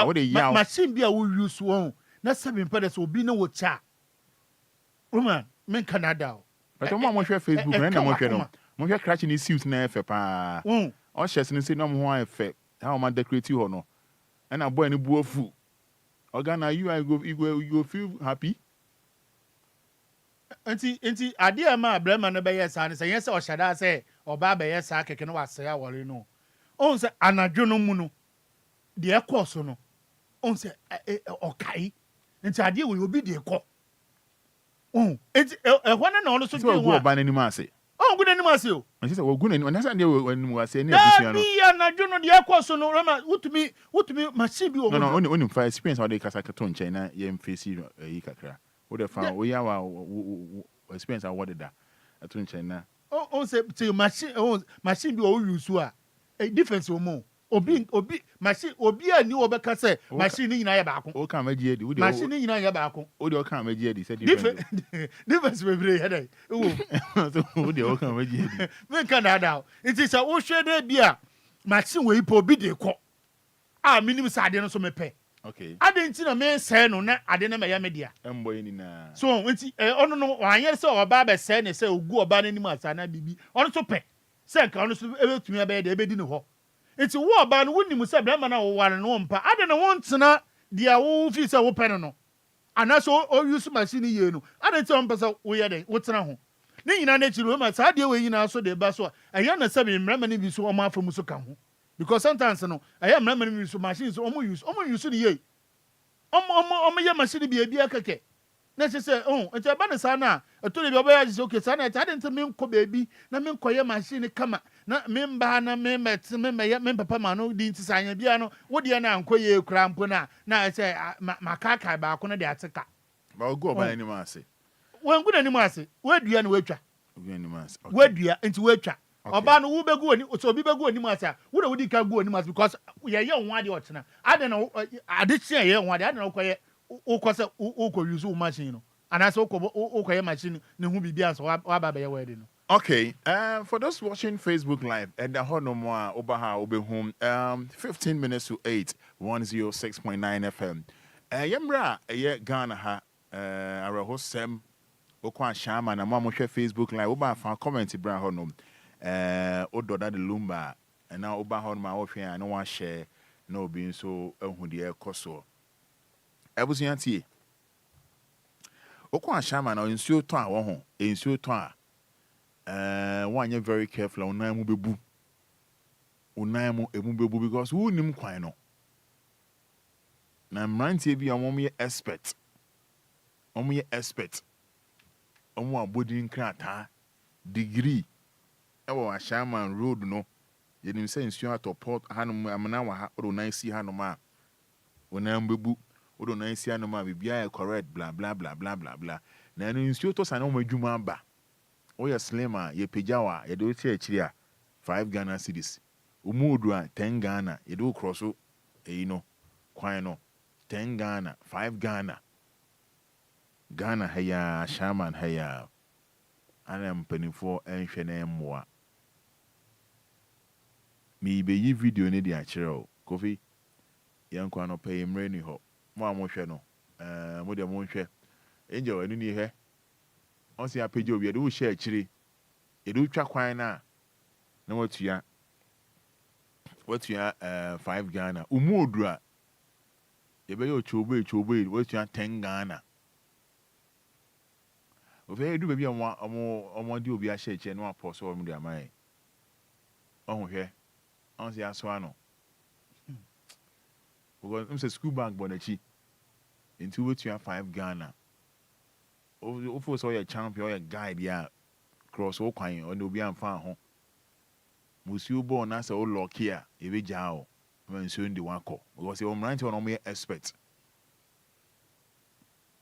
What the yow? Machine be a will use one. Not 7 peddlers will be no chat. Woman, men Canada. But I'm on Facebook, and I'm not catching these suits now for pa. Or she's in the same one effect. How am I decorate you or no? And I'm born in Boa food. Organa, you feel happy? Auntie, I dear my Bremen, no yes, and say yes, or shall I say, or Baba, yes, I can was say, I will know. On say, Anajono Muno, dear Corsono. On say, okay. And I deal will be dear call. Oh, it's a one and all so go by any massy. Oh, good animal. I said, well, good and that's when we were saying, Me and I do not the Aquasono, Rama, what to me, machine be no, only for experience how they Casakaton China, yam face you a Ikakra. What if we are experience I wanted that at China. Oh, say to machine be all you swear. A difference or more. Obi machine Obia knew Obeka say machine in Ayabako. O come again, machine in Ayabako. O do come again, said difference with headache. Oh, o come again. Men Canada. It is a ocean beer. Machine will be the call. Ah, minimum sardine so me pay. Okay. I didn't see a man say no, I didn't know media. So, no, I yes, or Baba said, and say, go about any months and I be on to pay. Say, honestly, to me, I bet they didn't know. It's a war about winning with Sabramana or one and one, but I don't want to know the old fees are open. And that's all use machine, you know. I don't tell them, we are what's now. Then you know, natural romance, I deal with you now, so they bus. I am not saying, remember, you so much from Musukamu. Because sometimes I am remembering so machines almost use the ye. Your machine be a beer cake. Necessary, it's a banner sana. I told you, is okay, son. I didn't mean co baby, no mean coy machine come. Not member, no member, papa, no didn't sign a piano. What do you know, coy crampona? Now I say, my caca back on the attica. But go by any massy. Well, good any massy. Where do you know where? Where do you into where? Oban who be go ni so be go ni masa wo dey can go ni masa because we are young one dey otena I don't know I did say young one I don't know koye o ko se o ko use machine no and as o ko machine ne hu bibia so wa ba be we no. Okay, for those watching Facebook Live at the hot no more Obaha Obe home 15 minutes to 8 106.9 FM. Yembra Ghana ha areho sem okwa shama na mama hwe Facebook Live Oba fa comment bra ho no ododa de Lumba and now Oba ho ma wo hwe an no share na obi so ehu de ekoso ebusuantie okwa shama na nsuo to a wo ho nsuo to a one you very careful onan mu bebu emu bebu because who nim kwan no na mrantie bi omom ye expert omo abodin krata degree ewo Ashaman road no yenim say nsuo atoport hanom amana wa ha onan si hanom a onan bebu onan si hanom a bibia e correct blah blah blah blah blah blah na nsuo to sa na mo adwuma ba oya slema ye pejawa ye do ti akiri a 5 Ghana cedis umudu a 10 Ghana ye do crosso no kwan no 10 Ghana 5 Ghana haya shaman haya ana mpanifo enhwe na emmoa mi be yi video ne di akire o kofi yankwa no pay mre ni ho mo amohwe no mo de mo nhwe enje anu ni he on si apeje obi de wo share akire e do twa kwan na watua 5 Ghana umuodu a ye be yo chobe watua 10 Ghana ofe edu be bia omo di obi a share che no aposo o mu de amai ohwe on si aso ano because say school bank bonachi into watua 5 Ghana o for so your champion or your guide ya cross o kwan o no obi amfa ho musu bo na say o lock here e be jao man so ndi wako because o mranti on o expert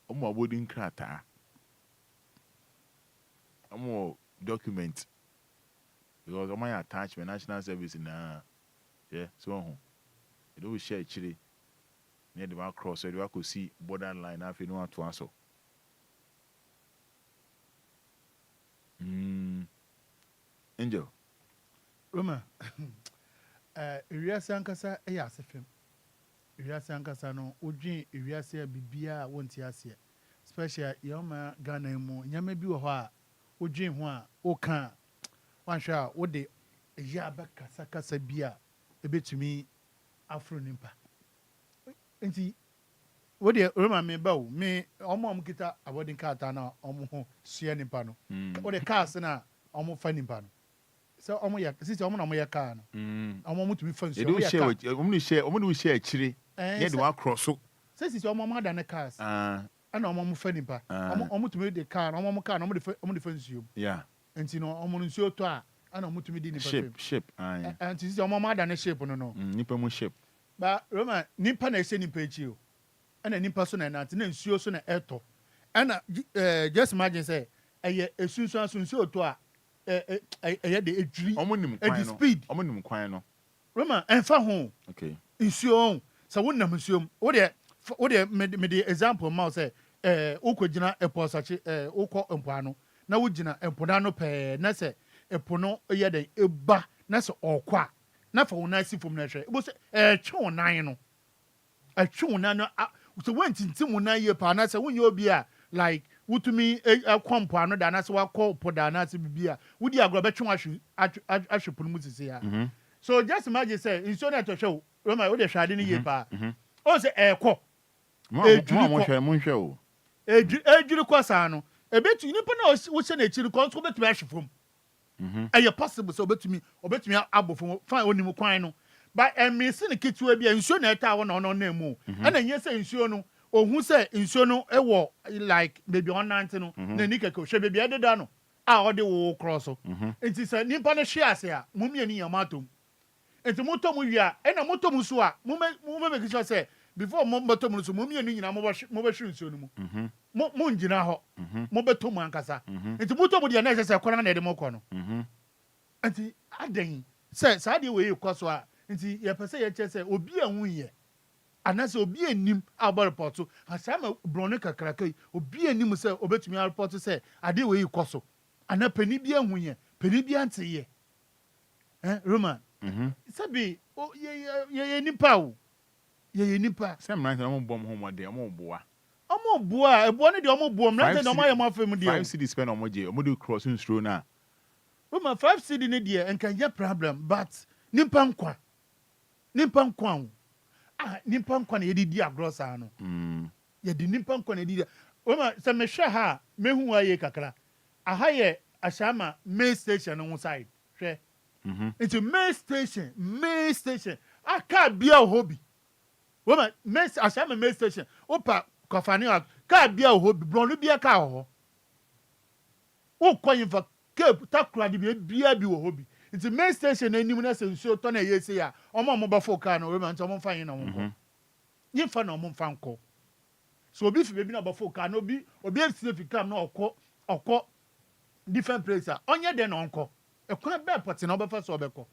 o mo abodin krata o mo document because my attachment national service na yeah so it will share chile near the cross so you could see borderline if you know how to answer. Angel Roma Iriasa ankasa asefem Iriasa ankasa no odwin Iriasa bibia wonti ase special yoma Ghana mu nyame bi wo ho a odwin ho a oka wanhwa a wode ya bakasa kasa bia ebetumi afro nimpa enti wode Roma me bawo me omom kita abodin kata na omo ho sua nimpa no wode cars na omo fa nimpa no so omo ya sisi omo na omo ya car no omo mutumi fa nsu omo ya car omo no share chire near the cross so sisi omo ma da ne cars ana omo fa nimpa omo mutumi de car omo car omo de fa nsu yeah enti no omo nsu to a ana omo mutumi di nimpa ship and sisi omo ma da ne shape no nipa mu ship ba Roma nimpa na ese nimpa echi o ana nimpa so na na nsuo so na eto ana just imagine say eye esunsu asunsu to a eye de edwiri omonim kwan no speed omonim kwan no Roma enfa ho okay nsuo so wonnam nsuo wo de me de example ma say ukogina epo sachi ukọ empoano na wugina empoda no pe na say epo no eye den eba na say okwa na fa wona sifom na hwe bo say twe wonan no atwe wonan no so wantintim wonan ye pa na say wonye obi a like wutumi akwampo ano da na se wakọ poda na se bibia wudi agro betwe ahwepono mu sisi ya so just imagine say inso na to show Roma wo de hwade ni ye pa o se ekọ mo hwe o ejuri kwasa no ebetu nipa na wo se na echiri ko nso betumi ahwefom eye possible so obetumi abofom fine onim kwan no but emisi ne ketewa bia inso na eta wo na ono na emu ana nye se inso no ohun se inso no ewo like baby on nante no na ni keke hwe baby ededa no a ode wo cross enti se nipa no hwe ase a mumie ni yamatom enti motom wia na motom so a mo make sure say before mo motom so mumie ni nyina mo be hwe inso no mu mo ngina ho mo betom ankasa enti motom de na se kwara na de mo kọ no enti aden se sa de we kwaso a enti ye pese ye che se obi anwu ye anase obi enim abo report asama brone kakraka obi enim se obetumi report se ade we ikoso ana pani bia hunye pani bia nteye Roman sabi ye nipa o ye nipa sem na mo bom ho mode mo boa ebo ne de omo boom na de omo ye mo afem de 5 cedi spend omo je omo do cross nstro na Roman 5 cedi ne de enka ye problem but nipa nkwa nimpa nkwa na yedidi agrosa no yedi nimpa nkwa na yedidi oma se mehwe ha mehu aye kakra aha ye ashama main station no side hwe into main station aka bia hobi oma ashama main station opa kofani ka bia hobi bronu bia ka ho wo koyin fa cape takura di bia bi wo hobi into main station na nim na se nsuo to na yesi ya omo bafo car no Roma nti omo fa yin na wonko yin fa na omo fa nko so obi fi bebi na bafo car no obi esi fi cam na okọ different place onye de na onko ekwan be poti na obefa so obekọ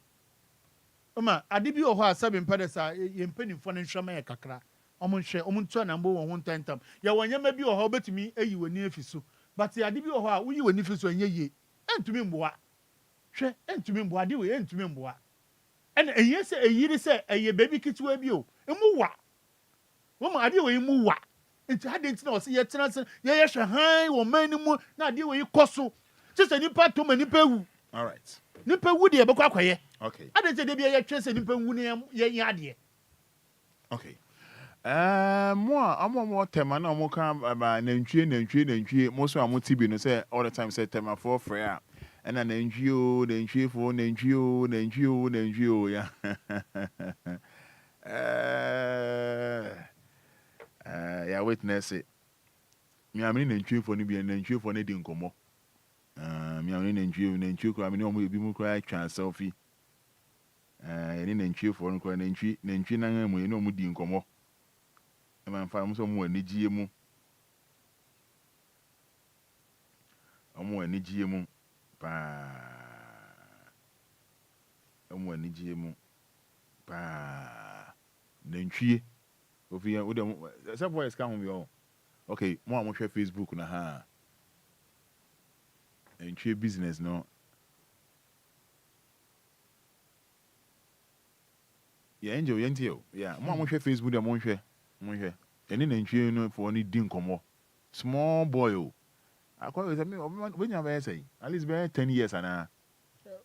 Oma ade bi ho a sabe mpedesa ye mpanimfo no nhwema ye kakra omo nhwe omo ntu na mbo won tentam ya wonyema bi ho obetumi ayi wani afiso but ade bi ho a uyi wani afiso enye ye entumi mboa hwe entumi mboa de we entumi mboa ena enye se eyiri se eye baby kitwa bi o emu wa wo ma ade we mu wa enti ade nti na o se ye tena se ye hwe han wo mani mu na ade we koso se se nipa to ma nipa wu all right nipa wu de be kwa kwaye okay ade se de bi ye twe se nipa wu ne ye ade okay mo tema na mo kan ba nantwie mo so amoti bi no say all the time say tema for free a and nantwie ya ya witness it mi amini nantwie for ni bi nantwie for ne di nkomo mi amini nantwie ko amini omo bi mu ko atwa selfie ni nantwie for no ko nantwie na mu ni omo di nkomo man fa mo so mo anigye mu pa emu ani gye mu pa nantwie ofi wo dem say boys ka ho bi o okay mo a mo hwe Facebook na ha nantwie business no yeah angel yentio yeah mo a mo hwe Facebook dem mo hwe eni nantwie no for ni di nkomo small boy o akwa say me when you be say at least be 10 years ana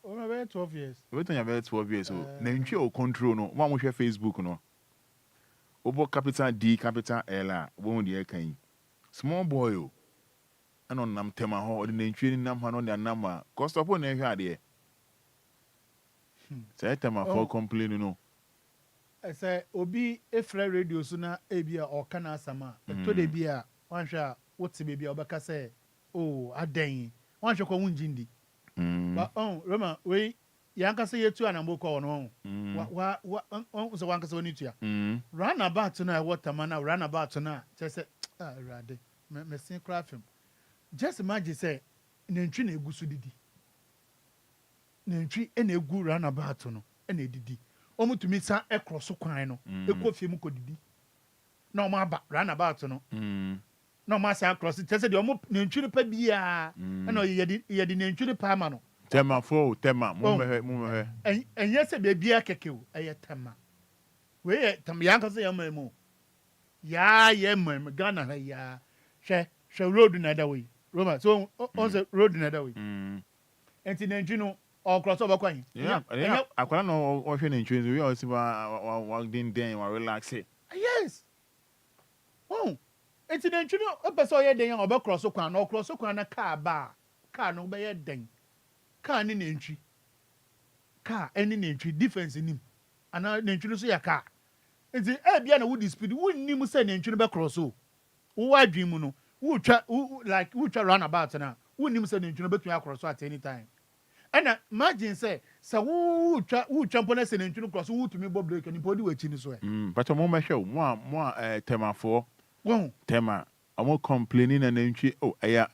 over 12 years. We tell you about 12 years. So, nantwie o control no. One mo share Facebook no. Obo capital D capital L. Wo dey kan. Small boy o. Ano nam tema ho. Odi nantwie ni nam ha no na nam a. Cost up na ehwe ade. Say tema for complain no. I say obi efra radio so na ebia o kana asama. To de bia wan hwa what be bia obeka say oh adan. Wan hwa ko wunjindi. But Roma, we yanka say you two and Amoko no. So one can say you. Run about tonight, what a man run about tonight. Just say, Rade, me sing craft him. Just imagine say, Nentri ne gusu didi. Nentri ene gu run about no, ene didi. Omu to me sa e cross kwan no, e ko fie mu ko didi. No ma ba run about no. No ma say cross it say the omu nentwi pa bia na ye di nentwi pa ma no tema fo tema mo me enye se be bia keke o eye tema we ye tem yanka se yama mu ya ye mu Ghana ha ya hwe road na da we Roma so on say road na da we enti nentwi no o cross over kwan yeah akwara no o hwe nentwi we o si wa din den wa relax yes enti nantwi no opeso ye den obe cross kwan na cross kwan na car no be ye den car ni nantwi car any nantwi difference nim ana nantwi no so ya car enti e bia na wo speed wo nim se nantwi no be cross o wo adwin mu no wo twa run about na wo nim se nantwi no betu across at any time ana imagine say wo twa mpo na se nantwi no cross wo tumi bo break ni podi wa chi ni so but mo me hwe mo temafo tema amo complaining na nantwie eya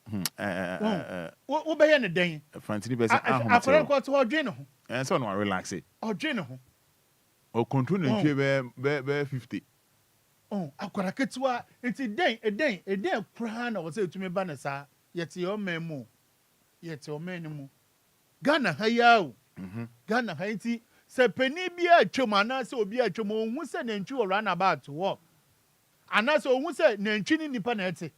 wo be ye ne den fantini be say afere ko to odwe ne ho so no relax it odwe ne ho o control nantwie be 50 akwara ketua enti den kra na wo say tumi ba ne sa yete o memu yete o menu Ghana ha ya o Ghana ha enti se pani bia atwom ana se obi atwom ohun se nantwie o run about wo ana so ohun se nantwi ni nipa na ete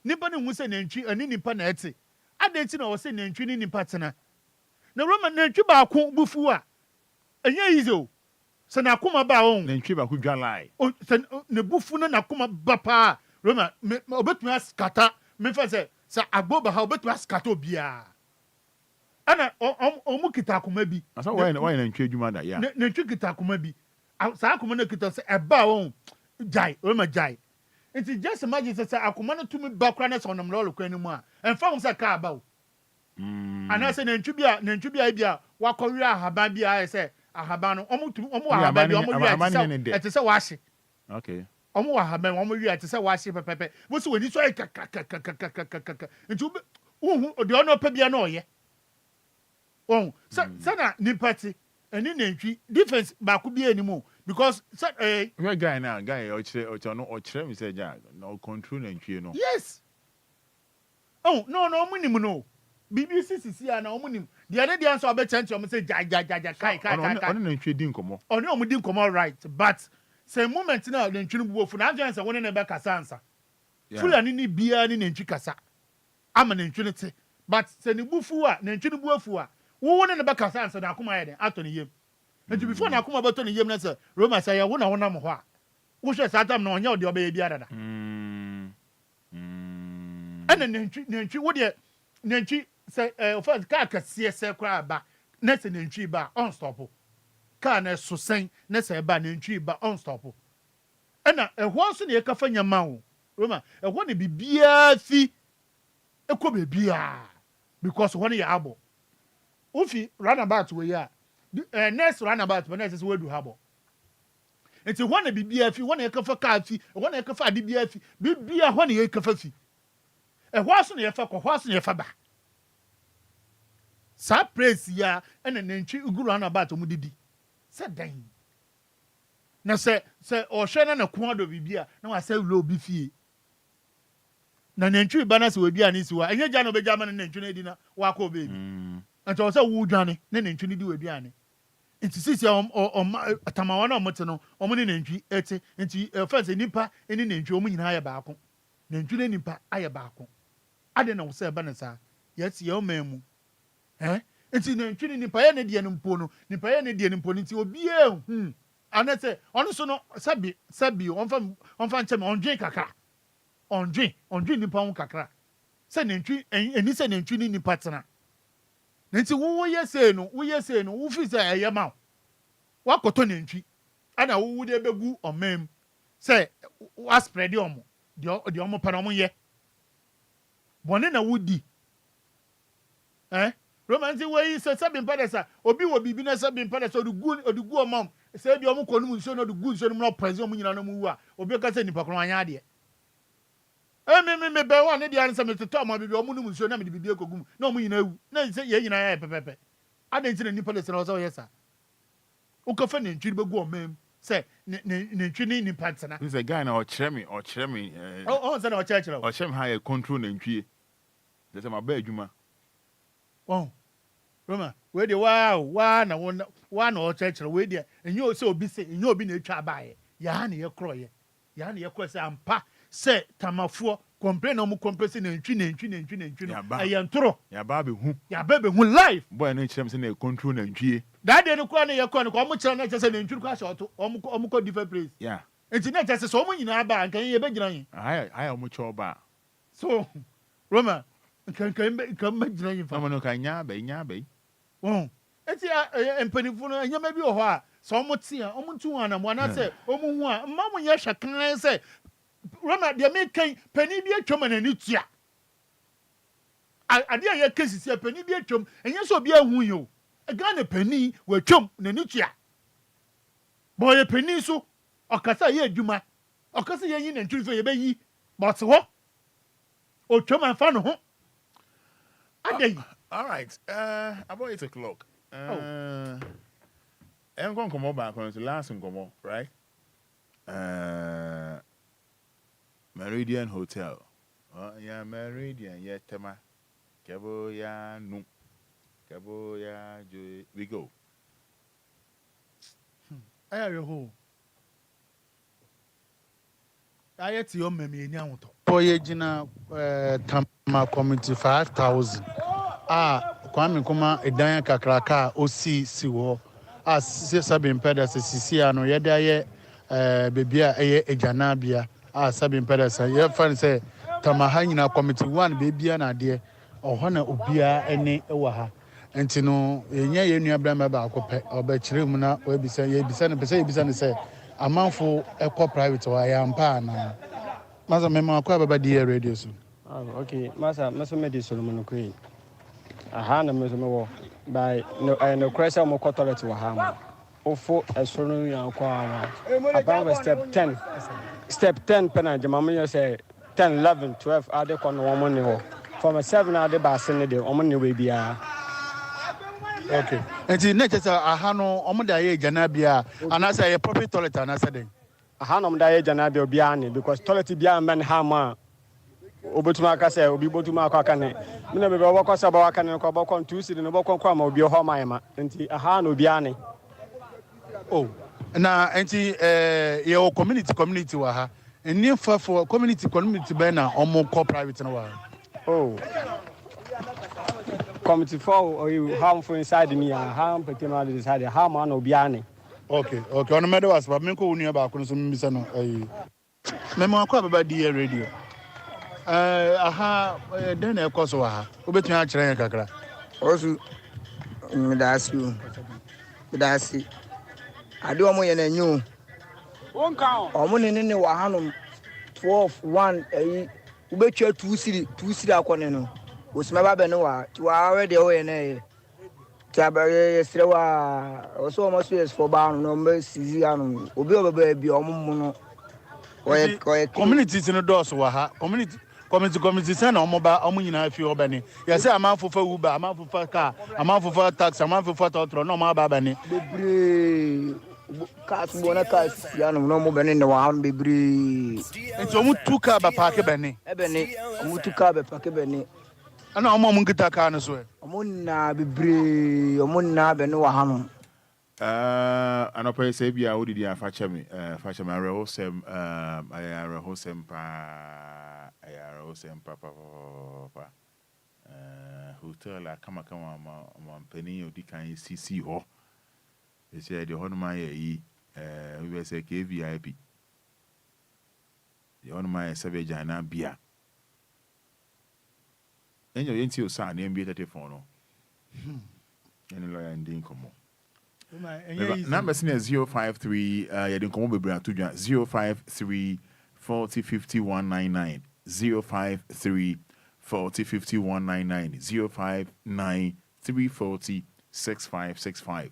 nipa ni ohun se nantwi ani nipa na ete adenti na wo se nantwi ni nipa tena na Roma nantwi ba ko bufu a enye yizo se na akoma ba on nantwi ba ko dwalai se ne bufu na akoma ba pa Roma obetumi askata me fa se agboba ha obetumi askata obia ana omu kita akoma bi asa why nantwi adwuma da ya nantwi kita akoma bi sa akoma na kita se eba won jai Roma jai nti just imagine say akoma no tumi ba kra na so nom lolo kwan mu a emfa hom say ka ba o ana se nantwi bia wakɔwi ahaban bia say ahaban no omu ahaban bi omu wi ate say wahye okay omu ahaban omu wi ate say wahye pepepe wo se woni so kaka nti wo de ono pa bia na oye sana nipati eni nantwi difference ba ku bia ni mu because we guy o chere me say ja no control nantwi no yes no omunim no BBC sisi na omunim the other day so obe change o say ja kai ono nantwi din komo ono omu din komo right but say moment na nantwi no buofu na agyan say woni na be kasa ansa fulani ni bia ni nantwi kasa ama nantwi no te but say ni bufu a nantwi no buofu a wo woni na be kasa ansa na akoma ye den ato ni yem nti before na akoma beto ni yem na say Roma say ya wo na wona mo ho a wo hwe satam na onya ode obe bia dada ana nantwi wo de nantwi say first car kase se kra ba na say nantwi ba on stop car na so sen na say ba nantwi ba on stop ana ehwo so na ye kafa nyama wo Roma ehwo ne bibia fi ekọ bebia because when you abo ufi runabout we ya next runabout when next we do habo enti when na bibia fi when you kafa car fi when you kafa ade bia fi bibia when you kafa fi ehwo so na ye fa ko hwo so na ye fa ba sa praise ya ene nantwi uguru ana ba to mu didi se dan na se o hwe na ko ado bibia na wa se wlo obi fie na nantwi ba na se obi ani si wa enye gya no be gya ma na nantwi na di na wa ko baby nti o se wu dwane na nantwi ni di obi ani nti sisi atamawa na omote no omo ni nantwi ete nti first nipa eni nantwi omo nyina aye baako nantwi ne nipa aye baako ade na wo se ba na sa yes ye o memu nti nantwi ne nipa ye ne de no mpo no nipa ye ne de no mpo nti obi anese ono so no sabi onfa nche me ondwen kakra ondwen nipa ho kakra se nantwi eni se nantwi ne nipa tena nti wo ye se no wo fi se eye ma wakoto nantwi ana wo de begu omem se wa spread omo de omo pa no mo ye bone na wudi romanti we se sabi mpadesa obi wo bibi na sabi mpadesa odugu omam se bi omo konum nso na odugu nso no prezi omo nyina no mu wa obi ka se nipa kro anya de me be wa ne dia nsa me toto ma bibi omo num nso na me bibi ekogum na omo nyina ewu na se ye nyina ya pepepe ade nti na nipa le se na so yesa o ka fa ne ntwi begu omam se ne ntwi ni nipa tena this a guy na o chere me oh se na o chere o chere me ha control na ntwi de se ma ba adwuma Roma, we de wa na o church we de enye o se obi se enye obi na etwa baaye ya na ye kroye se ampa se tamafo complain na mu compress na ntwi aye ntoro ya ba be hu life boy no chere me se na control na ntwi that dey no kwa na ye kwa no ko chere na che se na ntwi kwa short omo ko different place yeah enti na che se so omo nyina ba nkan ye be gina yin aya omo cho ba so Roma kan ma gina yin fa no kan nya be eti empanifu no nyama bi ho a so omo tia omo ntu wana mo na se omo hu a mma mo nya hwakan se Roma de me kan pani bi atwom na ni tua ade a ye kasisi pani bi atwom enye so obi ahu yo Ghana pani wa twom na ni tua boy pani so okasa ye adwuma okasa ye yin na nturi ye be yi but ho o twom anfa no ho ade all right about 8 o'clock I'm going to come up back on the last one, right? Meridian Hotel. Yeah, Meridian, yeah, Tema. Kebo ya no. Kebo ya jo. We go. Ayo ho. Ayeti yo memi enya woto. Boye jina Tama community 5,000. Kwame kuma edan kakraka osi wo sabi mpeda se sisi ano ye da ye bebia eye ejana bia sabi mpeda se ye fan se Tamaha nyina committee 1 bebia na de oho na obia ene ewa ha enti no enye ye nua bra ba akopɛ oba kire mu na obisa ye bisa ne pese ye bisa ne se amanfo ekɔ private wa ya mpa na maza mema akɔ baba di radio so okay masa me di Solomon Queen aha na mezo mewo by no cresa mo toilet wa ha ma ofo esoro yan kwa ama about step 10 penalty mama you say 10 11 12 ade ko no mo ne ho from 7 ade ba se ne de omo ne we bia okay enti na chesa aha no omo da ye jana bia anasa ye proper toilet anasa den aha no omo da ye jana bia bia ne because toilet bia man ha ma obotuma aka say obi botuma aka ne me na be obokọ sa ba aka ne ko obokọ ntu si ne obokọ kwa ma obi ho ma yema nti aha na obi ane na enti ye community wa ha eni fa for community be na omo ko private na wa community for or harmful inside me harm petema decide how ma na obi ane okay on me do was ba me ko unu ba ko so me bisa no me mo akwa baba di radio aha den na ekoso wa ha obetun a kire yan kakra osu midasi ade omo ye na nyu omo ne wa hanom 12 1 ubetwa 2 siri akone no osima ba be no wa ti wa already o ye na taba ye sire wa oso omo so yes for ba no mbe sizi anu obi obeba bi omo mu no community no dos wa ha committee send on mobile omuna fi obani. You say amount for Uber, amount for car, amount for tax, amount for totro no ma babani. Bebre cars bona cars ya no mo bene ne wa bebre. Nti omu two car ba park bani. Ebene omu two car ba park bani. Ana omo mu ngita car no so. Omu na bebre, omu na bene wa ha no. Anɔpɛ sɛ bia wode di afakyɛ me awerɛhosɛm ayarehosɛm paa ayarehosɛm papa hotel a kamakama mampanin odi kan sisi hɔ ɛsɛ deɛ hɔnom ayɛ yi wobɛ sɛ KVIP deɛ hɔnom ayɛ sɛ bɛgyana bia ɛnyɛ yɛnti o saa ne mbie tɛtefon no ɛne lɔya ndi nkɔmmɔ number is 053 yɛde nkɔmmɔ bebree ato dwa 053 40 50 199 053 40 50 199 059 340 6565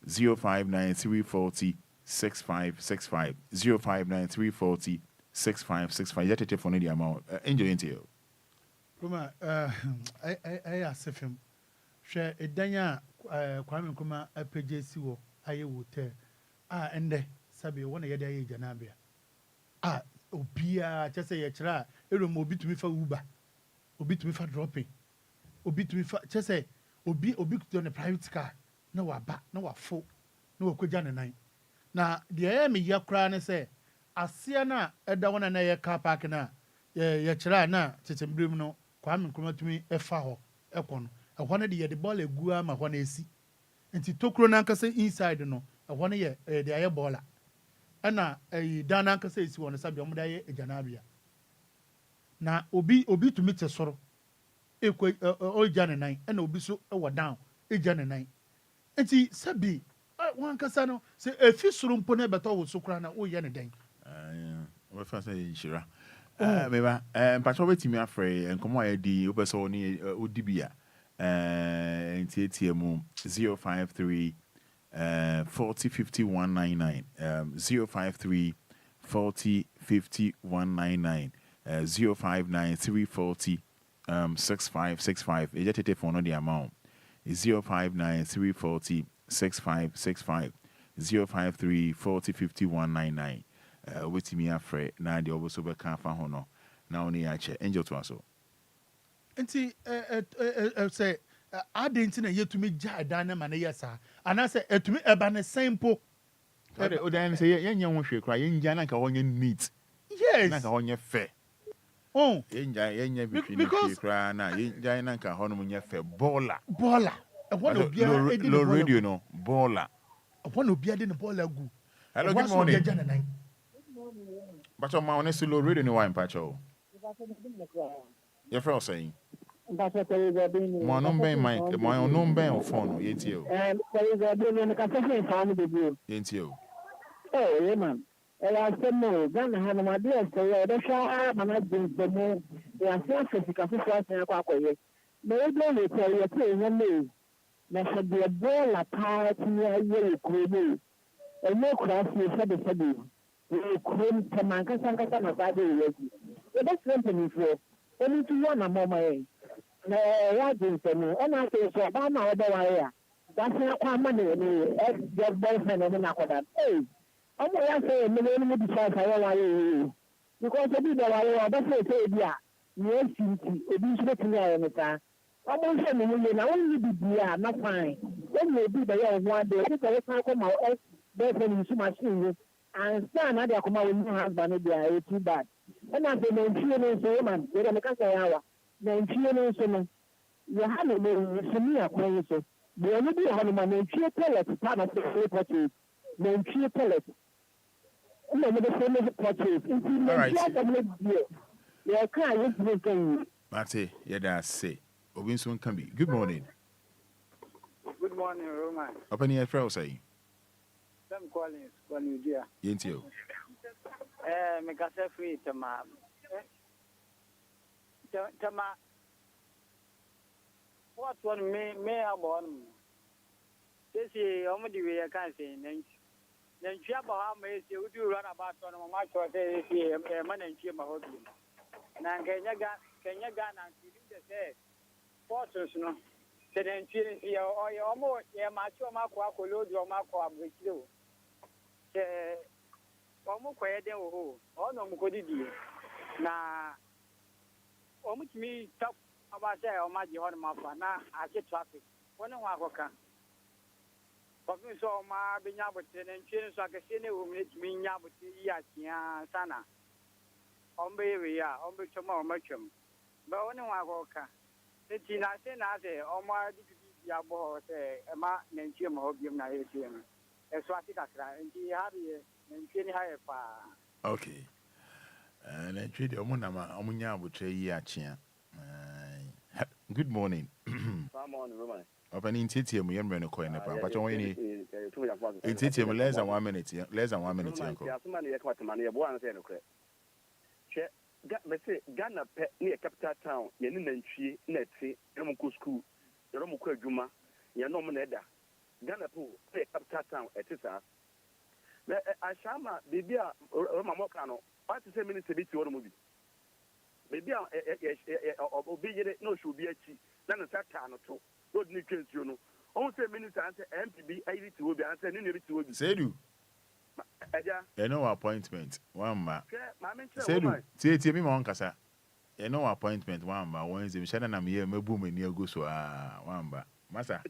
059 340 6565 059 340 6565 yɛtɛ telephone the amount enjoy into you Kuma I asefem hwɛ edanya Kwame Nkrumah apagesi wo aye hotel ende sabe wona yede aye janabia Obia chese ye kira erom obi tumi fa Uber obi tumi fa dropping obi tumi fa chese obi kuto ne private car na waba na wafo na wakogya ne nan na de ye me yakra ne se asea na eda wona na ye car park na ye kira na tetembrim no Kwame Nkrumah tumi efa ho ekono ɛhɔ no de yɛde bɔɔla egu ama hɔ no esi nti tokuro nankasa inside no ɛhɔ no yɛ de ayɛ bɔɔla ɛna dan nankasa esi wɔ no sabi ɔmo de ayɛ agyanabea na obi tumi te soro ekɔ ɔgya ne nan ɛna obi so ɛwɔ down egya ne nan nti sabi wɔn ankasa no sɛ efi soro mpo na ɛbɛtɔ wɔ so kora na ɔyɛ ne dan. wɔbɛfa sɛ yɛnhyira meba mpatwa wobɛtumi afrɛ nkɔmmɔ a yɛdi wopɛ sɛ wone wodi bi a NTATM 053 40 50 199 053 40 50 199 059 340 6565 ejete phone the amount 059 340 6565 053 40 50 199 wetimi afre na de oboso be kan fa ho no na oni ya che angel to aso nti say adenti na yetumi gya dan na ma na yesa ana say etumi eba ne simple o dan say yenye ho hwe kra yenja na ka wonye neat yes na ka wonye fair yenja bitwi hwe kra na yenja na ka ho no munye fair baller e wona obia edi no radio no baller e wona obia de ne baller gu hello good morning but on my honest low radio no wine pacho your friend saying my number mic my number phone yentio yentio eh man ela semo gana hana madia so de sha mana jinse mo ya se fisika fisika kwa akoye me do le tell you pay no na se de bola part ni aye ko ni e no cross ni se de krum temanka sankasa na ba de yezi e be strengthening for only to one mama e na ya jinse no ona se so ba na obo wa ya da se kwa ma ne ex boyfriend no na koda ọmọ ya sẹ ẹmẹ ní mo dìṣà ìfàyẹ wáyé yìí because ebi bẹ wáyé wa ọbẹ sẹ ẹsẹ ebi a ní esi nti ebi nso bẹ tìmí ayẹ nìta ọmọ nsẹ mi wúlò náà wọn yí bìbí a na fine wọn yẹ ebi bẹ yẹ ọhún adé ẹsẹ sẹ ẹsẹ akọ ma ẹ bẹẹ fẹ ní nsu machine yìí and sẹ anadi akọ ma wọn ní husband ní bia ẹ too bad ẹnna sẹ nàntwie ní nso yẹn ma yẹ dẹ mẹka sẹ yà wà nàntwie ní nso no yẹ ha na nsọmi akọ yìí so bẹẹ ní bí yẹ hɔ no ma nàntwie pellet pa na sẹ ẹ pọtù nàntwie pellet. All right. Mate, yeah, say. Obinson can be. Good morning. Good morning, Roman. Open your throat, say. Sam Collins, Julia. Yentio. Make us free, Tama. Tama. What one may have one? This is only way I can't say. Then Jabba may say, would you run about on my short man and cheer my husband? na Kenya Ghana the say fortunes no the entry here or your more yeah macho mako load your mako abrekiro eh omo kwede wo o no mo kodidi na omo timi tap abase o ma je hon mafa na ake traffic woni ho akoka Papa so ma benya bote ne ntwe so akese ne wo me timi nya bote ya tia sana ombe we ya ombe choma o matwam ba woni ho akoka eti na se na se o ma di ya bo se e ma ne ntwe ma obiem na ye tie no e so ati kakra enti ha bi ne ntwe ni ha ye pa okay na ntwe de omo na ma omo nya bote ya tia good morning Good morning, Roman. Open in TTM, you remember coin the pump, but only in TTM less than 1 minute, less than 1 minute. Yeah, somebody got money, one and say, Ghana near capital town, Yenin, Netsi, Yamuku school, Yamuku Juma, Yanomaneda, Ghana pool, capital town, etc. I shama, Bibia, Romamocano, what to say minutes a bit to movie. Maybe Obia no should be a cheat, then a Satan or two. Good nutrients, you know. Almost a minute answer MPB 80 to be answered in every 2 weeks. Say do. No appointment. One ma. Say do. See me one kasa. No appointment. One ma. Wednesday. Shana na miye me boom ni go so one ba. Masa.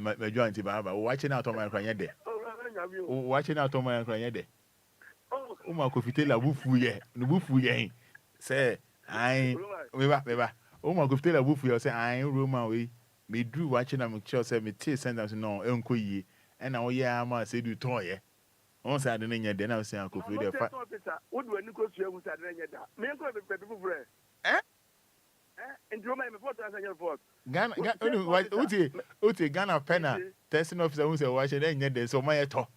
My joint ba. Watching out on my cranye de. Watching out on my cranye de. O ma ko fitela bufu ye. No bufu ye. Say ai meba. Oh my God, tell a woof, you say, I ain't Roman way. Me drew watching them, say, me tea sentence no, Uncle ye, and now, yeah, I must say, do toy. Once I didn't yet, then I was saying, Uncle Frida. What do you go to you? Me and go to people bread. And you may be 4,000 years old. Ghana, Uti, Ghana penna, testing officer who said, watching any day, so my talk.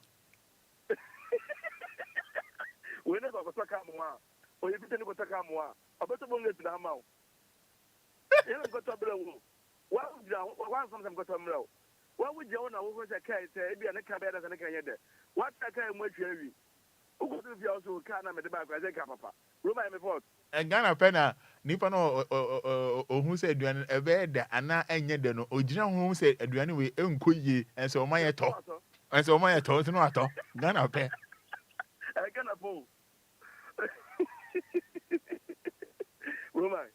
We never go to Kamoa, or you didn't go to Kamoa, about the bonnet to the amount. You don't go to blow. Why would you want something go to blow? Why would you own a woman say, be an cabinet and a canada? What I can watch you? Who could you also can't have the back as a papa? Roma, my fault. And Ghana penna, Nippano, or who said, a bed, and now, and yet, no, original who said, Adrian, we unquay, and so my talk. And so my talk, no, at all. Ghana pen. I cannot pull. Roma.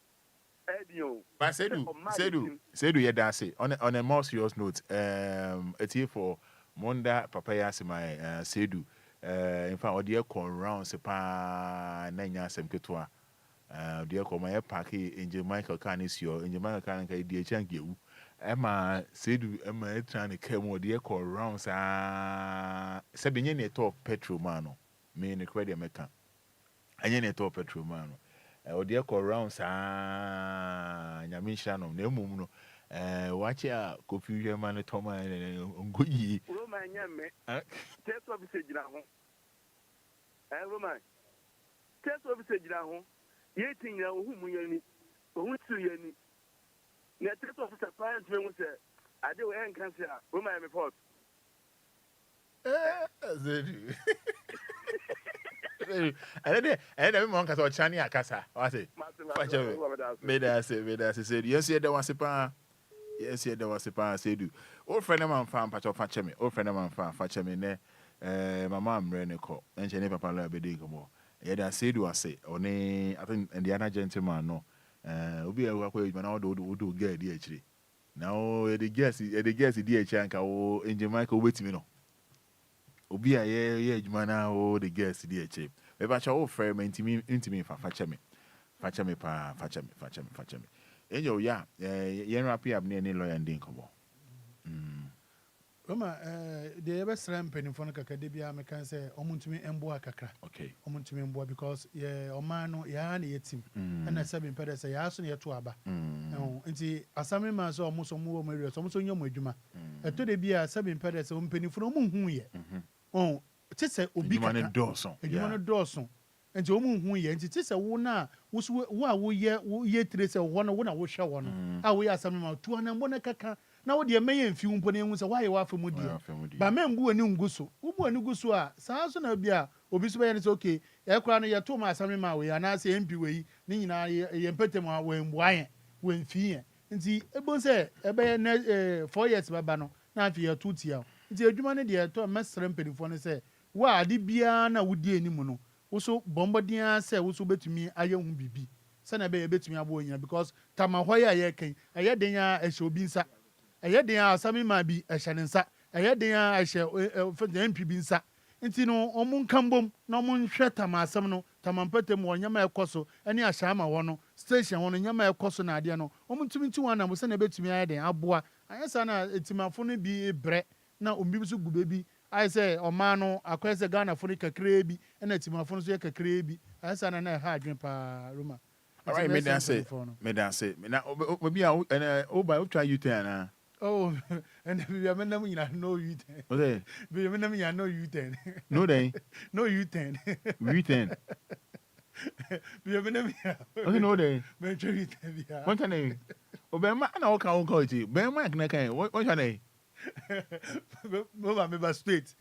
But say do you dance on a more serious note. It's here for Monda Papaya my Sedu. In fact, dear call round Sepa Nanya Semketua. Dear call my parky in Jamaica Canisio, in Jamaica Canica, dear Changu. Emma Sedu, Emma trying to care more dear call round Sabine top petrol mano. Me in the credit mecca. And you top petrol mano. Odia ko round sa nyamisha no na mum no watch ya confusion man toma ngoyi Roma nyame test officer gina ho Roma test officer gina ho ye tinya wo hu yani wo tu yani na test officer client me wo say ade wo en kan say Roma me fault Zedu and then one case or Chani Akasa. I say, made us said, yes, there was a pa. Yes, there was a pa. Say, do. Old friend of mine found Patch of Fatchemi. Old friend of mine found Fatchemi. My mom ran a call, and she never found a big more. Yet I say, do I say, only I think, and the other gentleman, no. Obia work with man, all do get DHD. Now, the guess, DH Anka, or in Jamaica, wait me no. Obia ye mana o the guest DH. We ba cha o frame intimi fa facha me pa. Enyo ya yen rapi ab ne lawyer ndin kobo. Roma the ever slam penny for kakade bia me kan say omuntumi embo akakra. Okay. Omuntumi embo because ye omano ya na yetim. Na seven pede say ya so ne to aba. Nti asame ma so omuso mu wo mari so omuso nyom adwuma. Eto de bia seven pede say ompeni fo mu hu ye. Oh, tise obi kaka edwuma no dɔɔso nti o mu hu ye nti tise wo na wo a wo ye tire se wo na wo hwɛ wo no a wo ye asam ma tu na mbo na kaka na wo de meye mfi mpo na hu se wa ye wa fa mu die ba membu ani nguso wo bu ani guso a saa so na bia obi so be say okay e kura no ye to ma asame ma we ana say MP we ni nyina ye mpetem a we mbuaye we mfi nti ebo say e be 4 years baba no na afi ye to tia nti adwuma no de to mesrem pedifo no say wa ade bia na wodi animu no wo so bombodian say wo so betumi aye hu bibi say na be betumi abo nyina because tamahwa ye kan eye den ya ehye obi nsa eye den ya asame ma bi ehye ne nsa eye den ya ehye MP bi nsa nti no omun kambom na omun hwe tamasem no tamampatem wonyama ekoso ene ahyama wo no station wo no nyama ekoso na ade no omun tumi ti wana mo say na betumi aye den aboa ayesa na etimafo no bi bre na ombi so gube bi I say ọma no akwese Ghana fo ni kakra bi na etimafo no so ye kakra bi ayesa na ha adwen pa Roma. All right, me dance. Na obi a oba try you ten. Oh, and we are men we no you 10. Okay. We are men we no you 10. No they. No you 10. You 10. We are men okay no they. Me try you 10 ya. What your name? Obema na o kan call it. Bema na kan. What your name? Meba straight.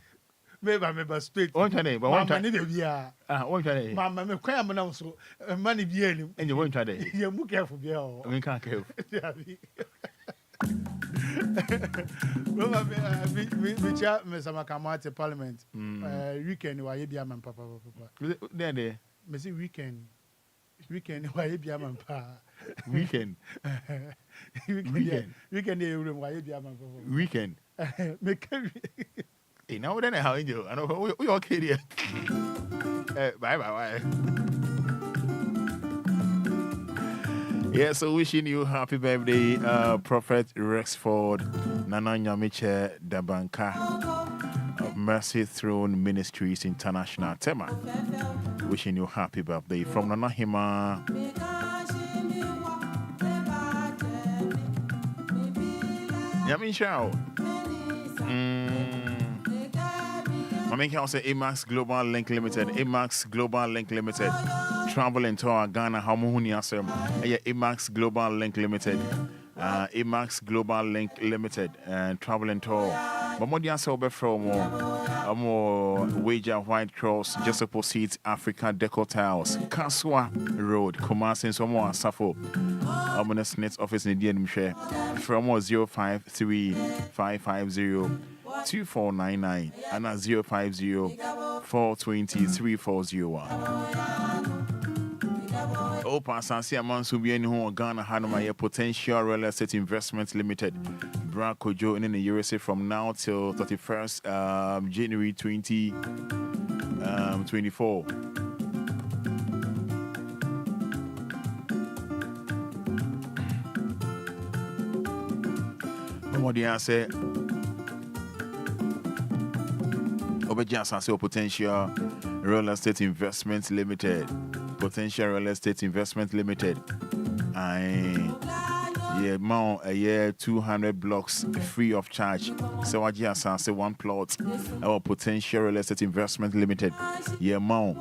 Meba straight. What your name? But one time. Mama ni be ya. What your name? Mama me kwa am na so. Money be elim. And you won't try that. You mu careful be o. We can't careful. Mama me cha me sama kamate parliament. Weekend wa ye bia man papa. There. Me say weekend wa ye bia man pa. Weekend dey room wa ye bia man papa. Weekend. Me carry. Hey, now then how you? I know we okay there. Bye. Yeah, so wishing you happy birthday, Prophet Rexford Nana Nyamiche Dabanka of Mercy Throne Ministries International Tema. Wishing you happy birthday from Nana Hima. Yamin Shao. Mami can say Amax Global Link Limited. Amax Global Link Limited. Traveling to our Ghana, how much asem? Amax Global Link Limited. Amax Global Link Limited. And traveling to. But more than so, from more Wager White Cross, just opposite Africa Deco Tiles, Kaswa Road, Kumasi, some more Safo. Ominous Net Office in the share from 053 550 2499 and 050 420 3401. Opa Sansia Mansubi and who Ghana Hanuma Potential Real Estate Investment Limited. Brakojo in the USA from now till 31st January 2024. What do you say? Obia Sansia Potential Real Estate Investment Limited. Potential Real Estate Investment Limited. Mount a year 200 blocks free of charge. So I just say one plot. Our Potential Real Estate Investment Limited. Mount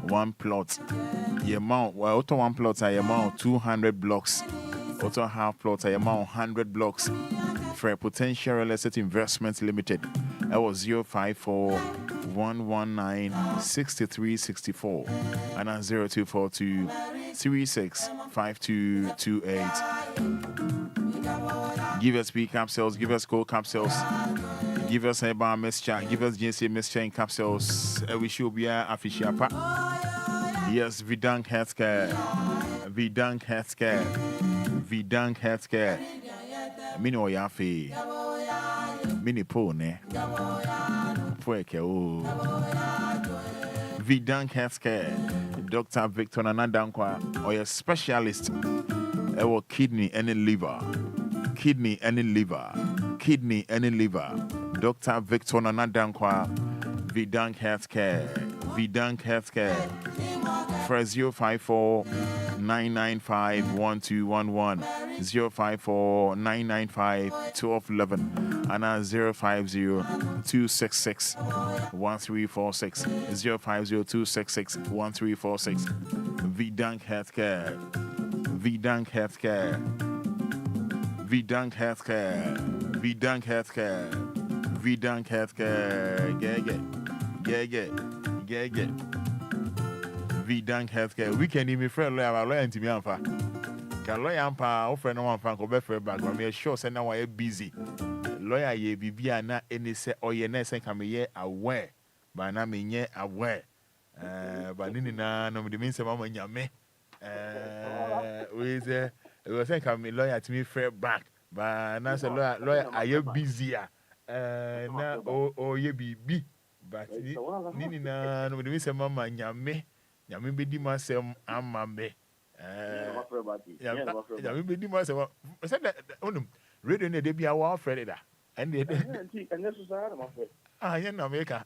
one plot. Mount auto one plot. Mount 200 blocks. Auto half plot. Mount 100 blocks. For Potential Real Estate Investment Limited. That was 054 119 6364 and 0242 365228. Give us P capsules, give us cold capsules, give us a bar mixture, give us GNC mixture in capsules. We should be a official. Yes, Vidang Healthcare. Mini Oyafi. Mini Pone. Vidang Healthcare. Dr. Victor Nanadankwa, or a specialist our kidney and liver. Dr. Victor Nanadankwa, Vidang Healthcare. For 054 995 1211, 054 995 1211, and 050 266 1346, 050 266 1346. Vidang Healthcare. Get. V-Dank Healthcare. We can even friend lawyer to me amfa. Can lawyer ampa offer no one fan go be back. I'm sure say now I busy. Lawyer ye bibia na any say or ye na say come ye aware. But na me nye aware. But nini na no me mean say mama nyame. We say we say come lawyer to me fair back. But na say lawyer are you busy? Na o ye bibi. But nini na no me mean say mama nyame. Nyame bedi masem ama me. Nyame bedi masem. Say that onum radio ne dey bia wa friend da. And they and this is hard my friend. Ah, you know America.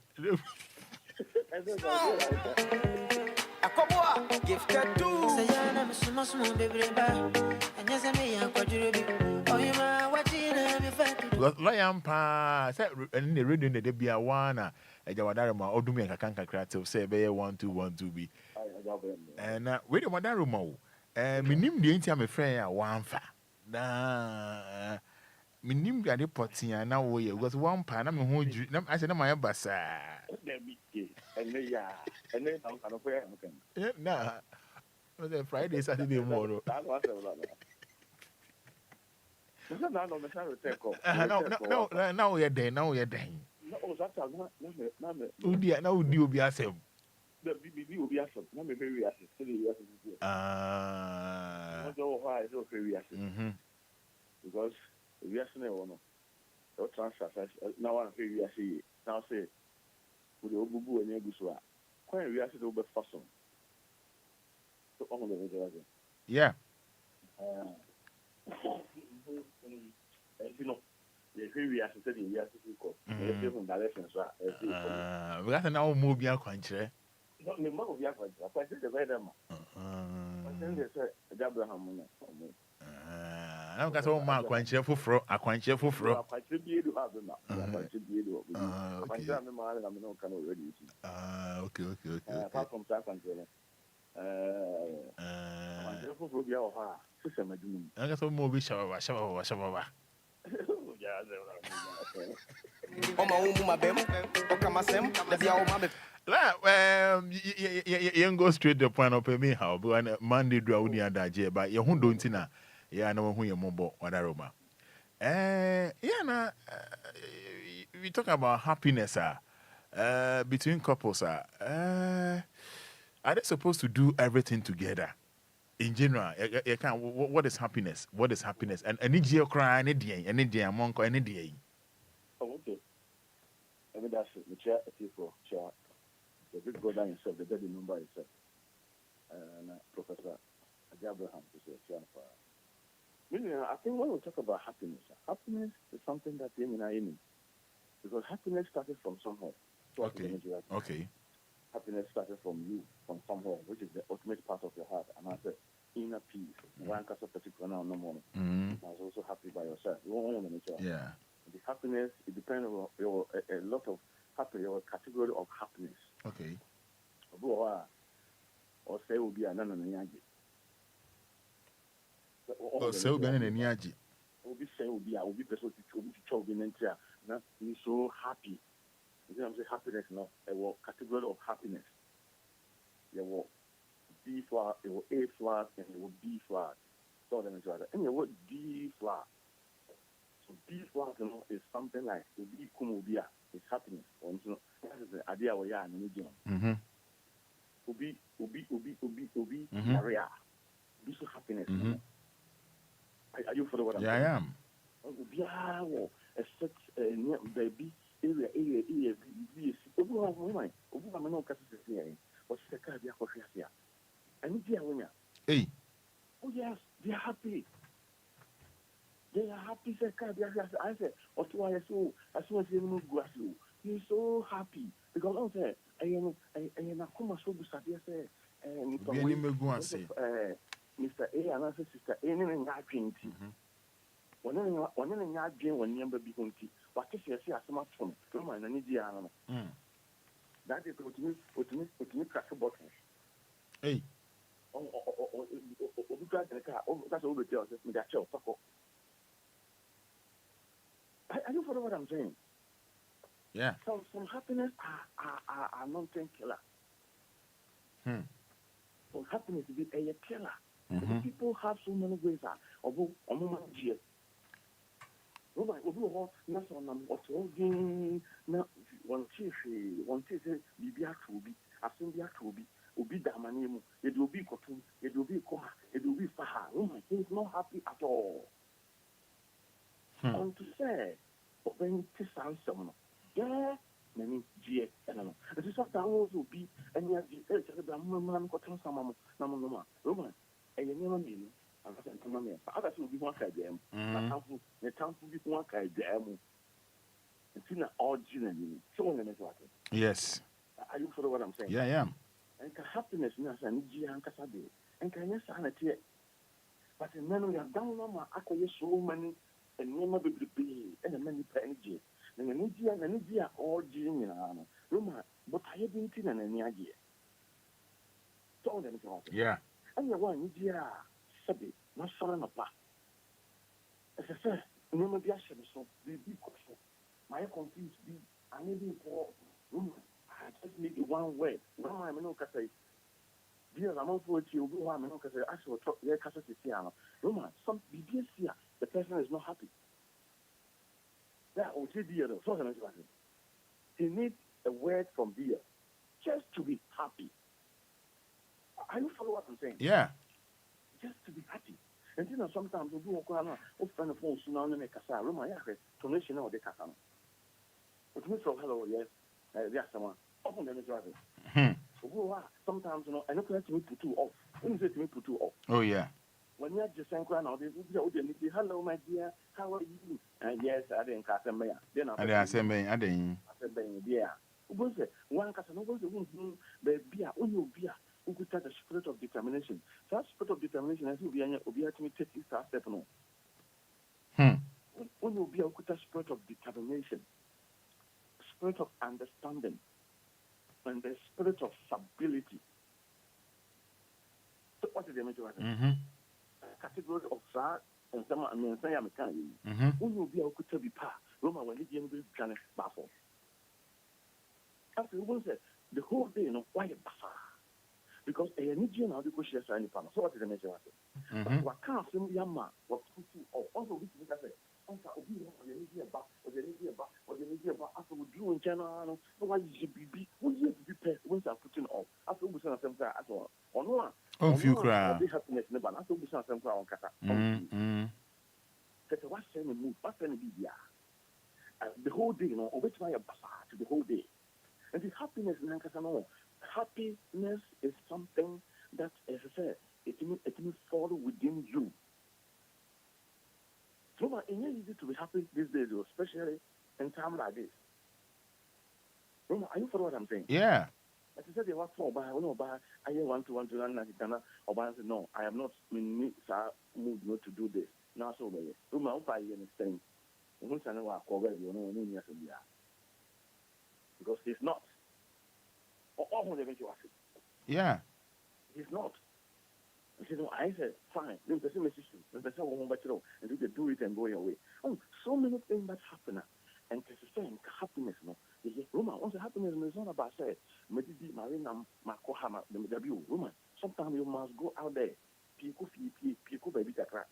Akoboa gifted too. Say yana me small baby ba. Anya say me yankwajurobi. Oyima wachina me fatu. Lion pa say and the radio ne dey bia wa na ejawadare ma odumi nkaka nkakra till say be 1212 bi. And we dey wadare ma o. Minim de ntia me friend a wanfa. Na minim de ade potia na wo ye because one pa na me ho dru na I say na my basa. And then I'm kind of fair. Yeah, nah. Was it Friday, Saturday morning? Now you're there. Now you're there. Udia, now you be asem. The BB will be asem. Not very asem. Why is so very asem? Because we are saying no transfer. Now I'm very asem. Now say. The Obubu and Yaguswa. Quite reacted over Fasson. So, all the yeah. You know, the very reacted to the reacted from directions. We got an hour movie country. Not the mother of Yakwa, I think the weather. I think they said Abraham. I got all my quencher for fro, a quencher for fro. I should be able to have them. I should be able to have them. I'm not kind of ready. Okay. Apart from that, I got some movie shower. You go straight to the point of me how, but Monday do only and that, but you don't know. Yeah, I know who you're more or aroma. We talk about happiness between couples. Are they supposed to do everything together? In general, what is happiness? What is happiness? And any day cry, any day among any day. Oh, okay. I mean, that's the chair, chair. The big go down yourself, the daddy number yourself. Professor Abraham to say, I think when we talk about happiness is something that they mean. Because happiness started from somewhere. Okay. Happiness started from you, from somewhere, which is the ultimate part of your heart. And I said, inner peace. One cast of particular now, no more. I was also happy by yourself. You won't want to yeah. The happiness, it depends on a lot of happiness, your category of happiness. Okay. Or say will be an ananyaji. Oh, so be an ananyaji. Will be say will be person to choke in entire. Now he's so happy. You know, I'm saying happiness now. A category of happiness. There will B flat, it will A flat, and it will B flat. So them each other. And you will D flat. So B flat, you know, is something like will be kumubia. It's happiness. Or you know, that is the idea we are in the medium. Ubi, Maria. Be so happiness. Are you for the what I'm saying? Yeah, I am. Ubi, a sex, baby, area, Obu, no cases here. What's the car? They are coffee here. And they are winner. Hey. Oh, yes, they are happy. They are happy. I said, what's why I saw as you move grass. He's so happy because I'm saying, I come as well beside you. Mr. A and I said, Sister A, and I drink tea. One in your dream when you be going tea. What if you see a smart phone? Come on, I need the animal. That is what me crack a bottle. Hey. That's all the girls me that show. Are you follow what I'm saying? Yeah. Some happiness are non-killer. So happiness is a killer. People have so many ways of GS. Robert, Obi, that's on them. What's all game now? One chief, Bibia Toby, Assembia Toby, Obi Damanemu, it will be Cotton, it will be Koha, it will be Faha. Woman, he's not happy at all. And to say, when it sounds some, yeah, many GS, and this is what I will be, and yet the Mamma Cotton Samama, Namama, Roman, and you never mean. Others will be one kind of them. The town will be one kind of them. It's in originally. So, yes. Are you follow what I'm saying? Yeah, I am. And happiness is an G and Casabe. And can you sanity? But in men we have done no more. I so many and never be and many energy. And an India and an India all Jimmy. Roma, but I have been in an idea. So, yeah. And the one India. Sabi, not sorry, no pa. As I said, no me be ashamed so be question. My confused be I maybe for I just need one word. No I no ka say. Dear among for you go I no ka say I should talk there ka say tiano. No some be here the person is not happy. That will say dear so he needs a word from dear just to be happy. Are you follow what I'm saying? Yeah. Just to be happy. And you know, sometimes we go on open the phone soon and make a sound. Room, I have donation or the casano. But me from hello, yes, yes, someone. Often them is driving. So sometimes, you know, I don't have to put two off. When you say to me put two off. Oh, yeah. When you're just saying, now, they will say, hello, my dear, how are you? And yes, I didn't cast them. Then I said, I didn't. Yeah. Who was it? One casano was the one, beer, only beer. Who could take the spirit of determination. So that spirit of determination, I think Obia to me take this step no. When you be a good spirit of determination, spirit of understanding, and the spirit of stability. So what is the major category of that and some I mean say I'm when you be a good be pa Roma when you be Janet Baffle. After you say the whole day, you know, why a buffer? Because a Nigerian now because she has any panel. So what is the major one? But what can't send Yama what also we can say, Uncle Obia, or the Nigeria back, or the Nigeria back, or the Nigeria back, after we do in China, no, why you be, what you be paid, once I putting off, after we send some cry at all. Or no, on few cry. They happiness never, after we send some cry on Kata. Kata, what's saying the mood, what's saying the media? The whole day, you know, or which way a buffer to the whole day. And the happiness in Ankasano. Happiness is something that, as I said, it will fall within you. So it's not easy to be happy these days, especially in times like this. Roma, are you following what I'm saying? Yeah. As I said, they work for I don't know, I hear 1 to 1 to 1 or I said, no, I am not moved not to do this. Now, so Roma, I'm fine understand. Because he's not. Yeah. He's not. I said, no, I said, fine. Then the same issue. Then the same woman, and you can do it and go your way. Oh, so many things that happen. And to say happiness, no. Roma, once happiness is not about say, maybe Marina, Makohama, the W. Roma, sometimes you must go out there. Pico, baby, that crack.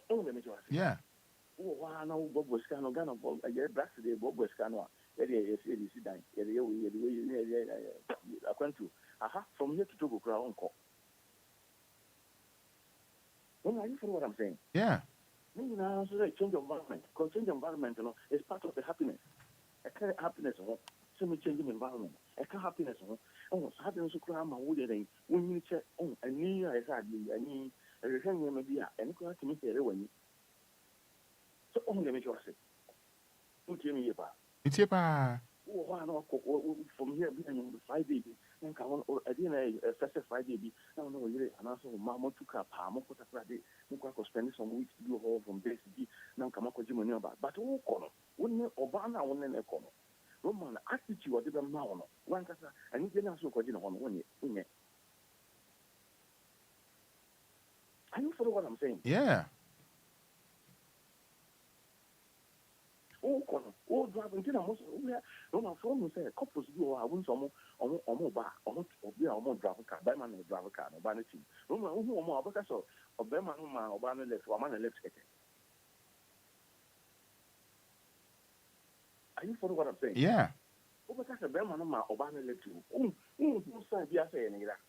Oh, let me just say. Yeah. Oh, wow, no, Bob was kind of Ghana, Bob, I get back today, Bob was kind of. I went to from here to Togo Crown. When are you for what I'm saying? Yeah. Maybe now change of environment. Because change of environment, you know, is part of the happiness. I can't happiness, semi changing environment. I can't happiness, oh, happiness to cry my wood and when you check, oh, I need I need a return maybe and you to meet here when you. So only make you say, put me here. It's here, pa. Oh, from here, being 5 days, and come on, I didn't a first 5 days. I don't know, and also Mamma took a palm, put a Friday, Muka spend some weeks to do all from base to now come up with Jimmy about. But oh, corner, wouldn't Obama one in a corner? Roman attitude or didn't know one casa, and you didn't also continue on 1 year. Are you follow what I'm saying? Yeah. Oh, driving dinner, Roman phone say couples you are won some bar or Obia driver car, by man driver car, no vanity. Roman who more because of Beman or Banner left or man left. Are you following what I'm saying? Yeah. Because a Beman or Banner left you. Who sign be saying that?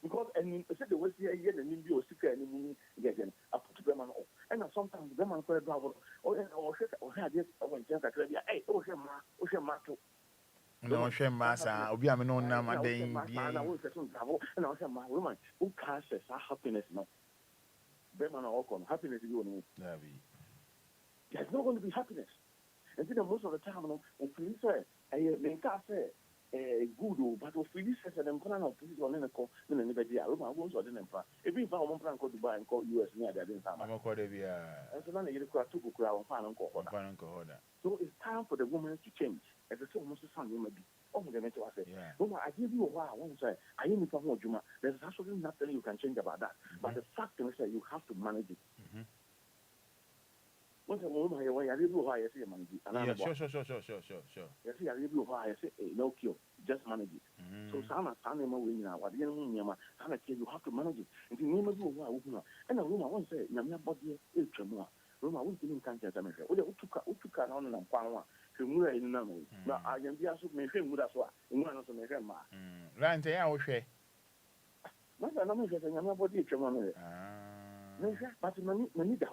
Because and said the was here yet and you or secret and again. I put them on and sometimes them on credit travel or had this when just a hey, Mato. No, shame, Massa, Obia, no, Nama, day, and I will travel and I'll say my woman who can't say happiness no. Beman or happiness you know. There's not going to be happiness. And then most of the time, police say, say, good, but if we says an employer of police on a call, then anybody, I won't or didn't. If we found one plan to buy and call US near that in summer, and so then you require to go crowd and call. So it's time for the woman to change. As a son, most son, you may be. Oh, the mentor say, I give you a while. I won't say, I am from Juma. There's absolutely nothing you can change about that. But the fact is that you have to manage it. Once a woman, I really why I say manage it. Sure. You see, I really why I say no cure, just manage it. So Sana win now. What you have to manage it. And the name of you who and a woman won't say, Yamia body is tremor. Roma won't even can't get a measure. What took on and Panwa to move in Namo. Now I am the answer may feel that's why in one of the grandma. Rante, I will say. Not a number of Yamia body tremor. But Manida.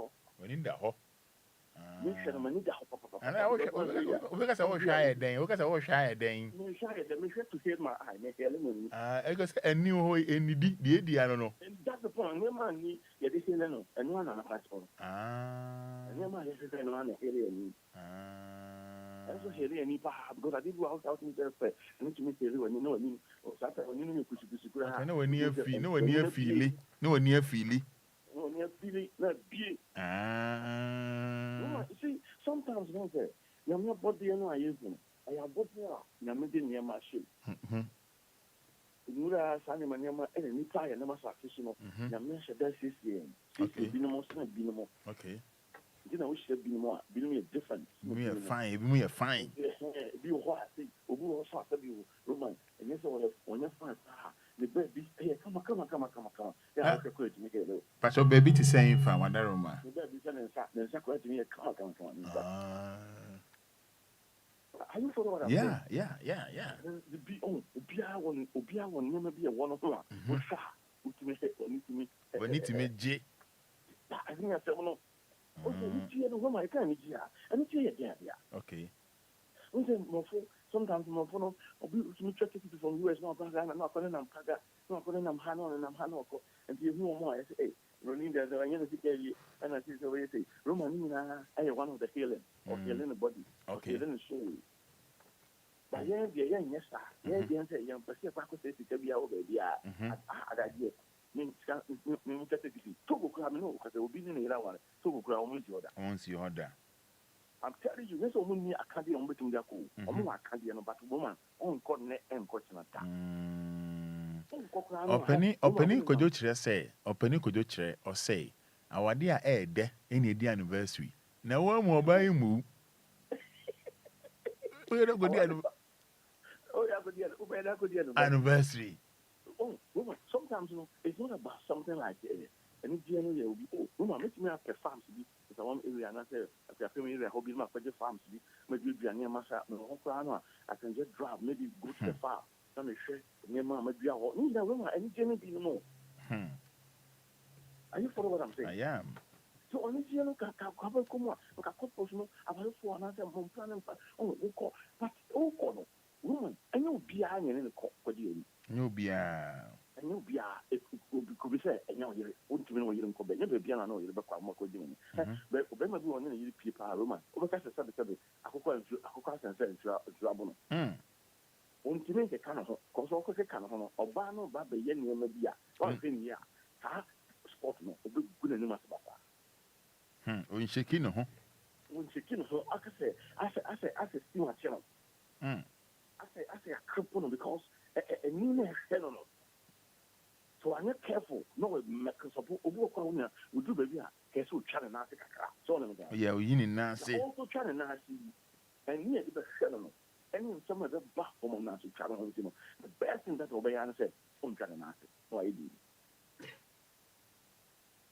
And I wish because I was shy a day, because I was shy a day. To hear my eye, I guess a new way in the I don't know. And that's the point. No man need this and one on a platform. And no man is a man here. Also, here any part because I did go out in the fair and to meet everyone you know. I mean, or Saturday when you know you could no near Feely, no near Feely, no near Feely. You see, sometimes when say, you're not body and I use them. I have bought you're making near my ship. Mura Sanima Yama and any fire never successful. Yamasha does this year. Binamo, Binamo. Okay. You know, we should be more, be different. We are fine, we are fine. Be what I think, Obu or you, Roman, and yes, when you find the baby, come on. Yeah, I could make it. But your baby to say from Wadaroma. The baby sending there's a question here, come on. Are you for what I'm saying? Yeah. The be on Obia will never be a one of them. We need to make J. I think I said, no. I can't and it's okay. Sometimes my phone will be from US, not calling them Paga, not calling them Hanon and Hanoko, and you know more. I say, running there, and I see the way say, Romanina, I am one of the healing or healing the body, healing the soul. But yeah, yes, sir. Young Pacific say to be our baby. I idea. Means Togo Cramino, because they will be in the one, Togo Cram once you order. I'm telling you, there's only a candy on between the cool, or more candy and a but woman on coordinate and question attack. Opening could you say, opening could you or say, our dear Ed, any dear anniversary. Now, one more by move. We don't go anniversary. Oh, woman, sometimes it's not about something like any generally will be woman make me up a farm to be if I want area and I say if I family area hobby my farms to be maybe be near Massa no I can just drive maybe go to the farm. Let me share near mama maybe I want woman any generally no more. Are you follow what I'm saying? I am. So on this year look at cover come on look at couples no about for another home planning but woman I know behind in the court for you. No be it could be said, and now you won't know you don't go back. Never be an annoyed about what we're doing. But when we want to people are Roman, over the subject, I could and send trouble. Won't you make a kind of cause all the kind of or Bano Baba Yen Mabia, one thing, yeah, sport no, good and much about when shaking, when she came, so I could say, I say, still a channel. I say, a cripple because a new channel. So I'm not careful. No, because we do baby. Guess who trying to so yeah, we in Nancy. Also trying to and near the channel. And some of the back from us to travel, the best thing that Obia said, no idea.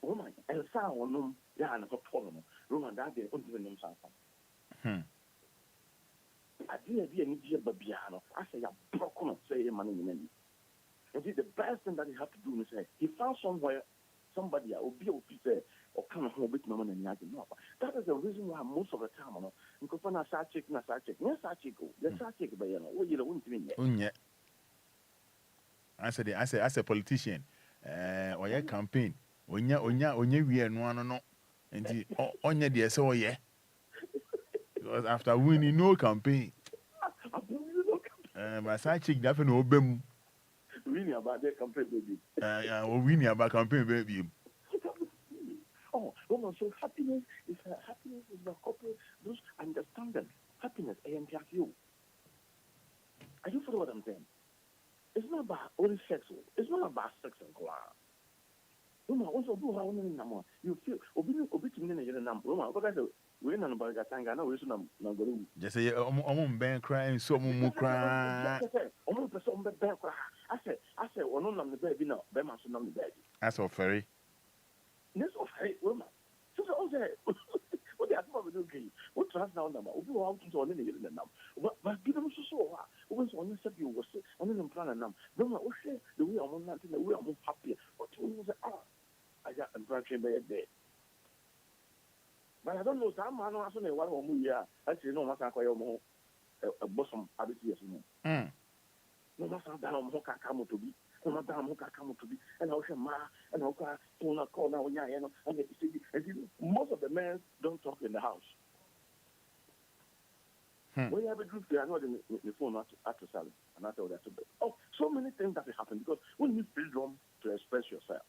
Oh my, and sound, yeah, and a problem. Roman that day, only them something. I did be an idiot, but piano. I say, I'm broken, say, money in any. And the best thing that you have to do is say, he found somewhere, somebody will be able to say, or come home with no money and I know. That is the reason why most of the time, because when I start checking, yes, I check, yes, I check, but you know, what you don't mean yet. I said, as a politician, or your campaign, when you we are no, and the on your dear so yeah. Because after winning no campaign, my side chick definitely obey. Winning about their campaign, baby. Winning about campaign, baby. Oh, woman, so happiness is the couple, those understanding. Happiness, I am you. Are you follow what I'm saying? It's not about only sex. It's not about sex and go out. Woman, also do how many you feel obituary in the number. Woman, what I say, we're not about that thing. I know we're not going to. Just say, I'm bang crying, so I'm crying. I'm person bang cry. I said, well, no, I'm the baby now. Bear so I'm the baby. That's all ferry. That's all ferry, woman. So, what they are doing, what trans now number? We go out to only the number. But give them so. Once on the you was on the plan and no matter what the way I'm not in the way I'm happy. What you say, I got a branch by a day. But I don't know, some man also know what I'm here. I say, no, matter what a bosom habituation. No matter how much I come to be. No matter how much I come to be. And I'll say, ma, and I'll call now, and most of the men don't talk in the house. When you have a group, they are not in the phone at to salary. And I tell that to bed. Oh, so many things that happen because we need freedom to express yourself.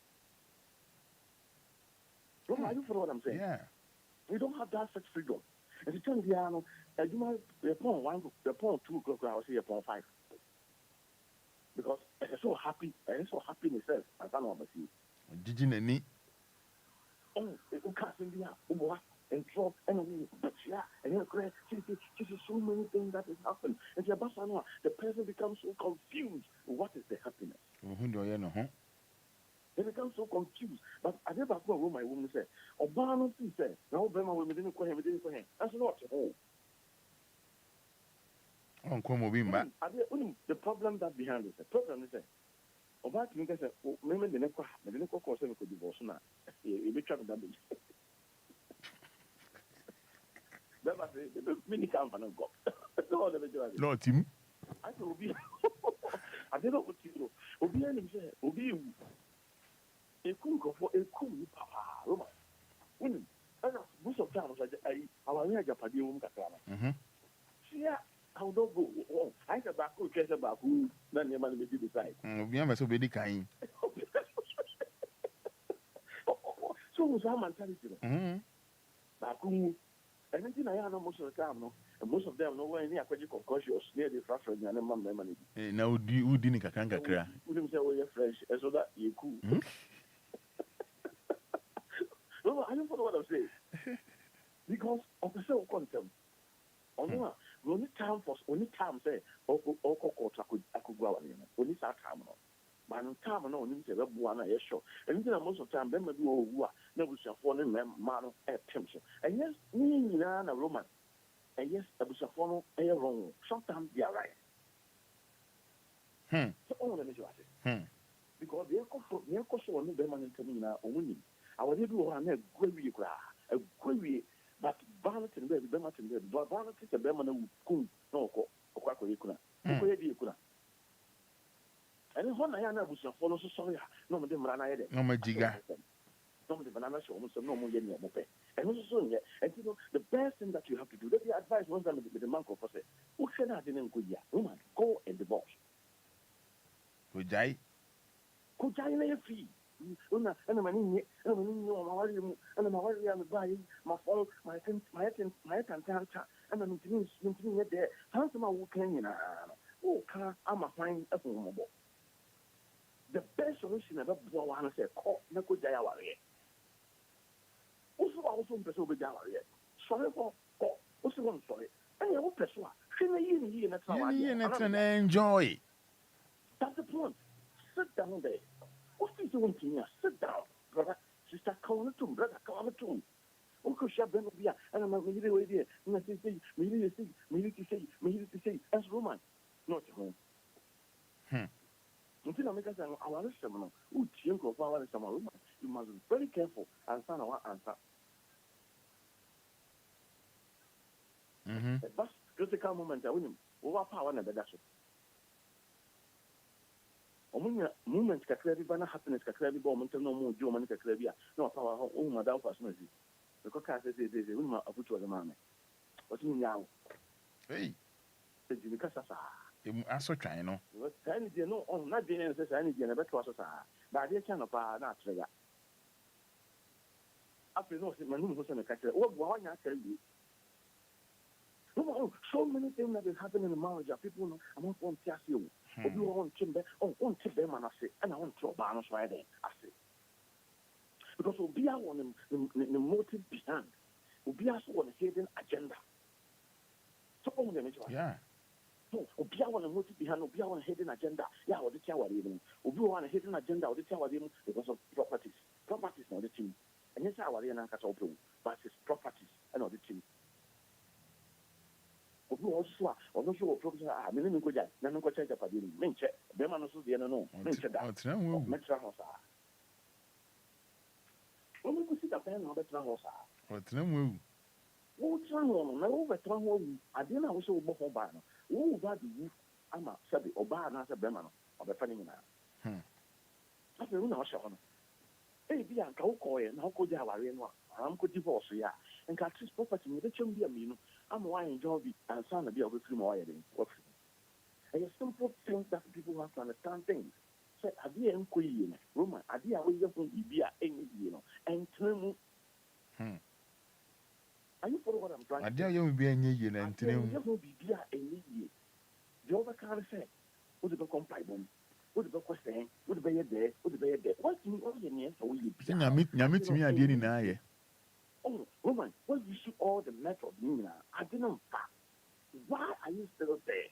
Are you follow what I'm saying? Yeah. We don't have that such freedom. And the time you might be upon 2 o'clock, I will say upon 5. Because it's so happy, and it's so happy in itself. I don't know about you. Did you need? Oh, it can't be and drop and but yeah, and you're great. This is so many things that has happened. And the person becomes so confused. What is the happiness? They become so confused. But I never go where my woman said, Obama said, now Obama women didn't call him, That's not all. The problem that behind it, the problem is that Obama said, maybe the next question could divorce now. You'll be trapped that. That was the mini company of God. No, Tim. I said, Obia. I don't know what you do. Obia said, Obia. A cook for a cool papa. Women, and most of the time, our Japadium Catana. Yeah, I don't go. I said, Baku, Chester Baku, then your money will decide. We are so very kind. So was our mentality. Baku. And then I know most of the time, and most of them know where any aquatic concussions near the frustration and my money. Now, you didn't a canker cry. Wouldn't say, you're fresh, so that you're cool. No, I don't know what I'm saying. Because of the same contempt. Only time say, I could go on. Only that time. But no time, no, only say, one, yes, sure. And then most of the time, then we do never shall fall in man at temptation. And yes, me, a Roman. And yes, I was a follow a wrong. Sometimes they are right. So, all let me say. Because the Echo on the man in Tamina, only. I was able to have a query, but Barnett and Baby Bemat and Baby Barnett is a Beman who could no Quackuna. And when I was a follow, so sorry, no, Madame Rana, no, my jigger. No, the banana show almost no more than Mope. And also, and you know, the best thing that you have to do, that the advice was done with the monk of us. Who said I didn't go yet? Woman, go and divorce. Could I lay a fee? And I'm and I'm buying my phone, my and I'm there. Handsome, I will can oh, I'm a fine mobile. The best solution ever blow on say, call Nako Jayawari. Also, person with Jawari. Sorry for, also one sorry. And you open so. Enjoy. That's the point. Sit down there. What is the one thing? Sit down, brother, sister, call it to brother, call it to. Uncle Shabben will be, and I'm a million idea. And I say, million to say, as Roman, not home. Until I make us our seminar, who think of our summer Roman, you must be very careful and son our answer. But critical moment, I win him. Overpower and better. Moments can clearly be happiness, can clearly be moment, no more German can clearly be no power, oh, my doubt personality. The cocker says, there's a woman of which was a man. What's in now? Hey, said you because I'm so trying, no. I need to know on not being says I need to never trust us. But I can't not trigger. After no, my room was in a catcher. Oh, why not tell you? No, so many things that is happening in the marriage. People know I want to tell you. You want Timber, on Timber, and I say, and I want to balance right there. I say. Because Obia on the motive behind. Obia on a hidden agenda. So, on the yeah. So, Obia on a motive behind, Obia on a hidden agenda. Yeah, or the tower even. Obia on a hidden agenda, or the tower even because of properties. Properties, not the team. And yes, I was in a castle, but it's properties and not the team. Obi also ono so professor me ne ko ja na no ko cha japa de me nche be ma no so de no me nche da me tra ho sa o me ko si da pen no be tra ho sa o tra mu wo tra ho no na wo be tra ho wu ade na wo so wo ho ba no wo ba de wu ama sabe oba na sa be ma no o be fa ni na afi ru na ho sha ho no e bi an ka wo ko ye na wo ko ja ware no am ko divorce ya and at least property me de chum bi aminu I'm why enjoy it and son of your free more than what. And a simple thing that people have to understand things. Say, I did Enquiries, Roman, I did away from Obia, and Trim. Are you follow what I'm trying to say? I dare you be any year and Trim. You will be beer any year. The other kind of say, would the comply them? Would the question? Would the there? Would the there? What's in all the near for you? Meet me, I didn't know. Oh, woman, what you see all the method, I didn't fact. Why are you still there?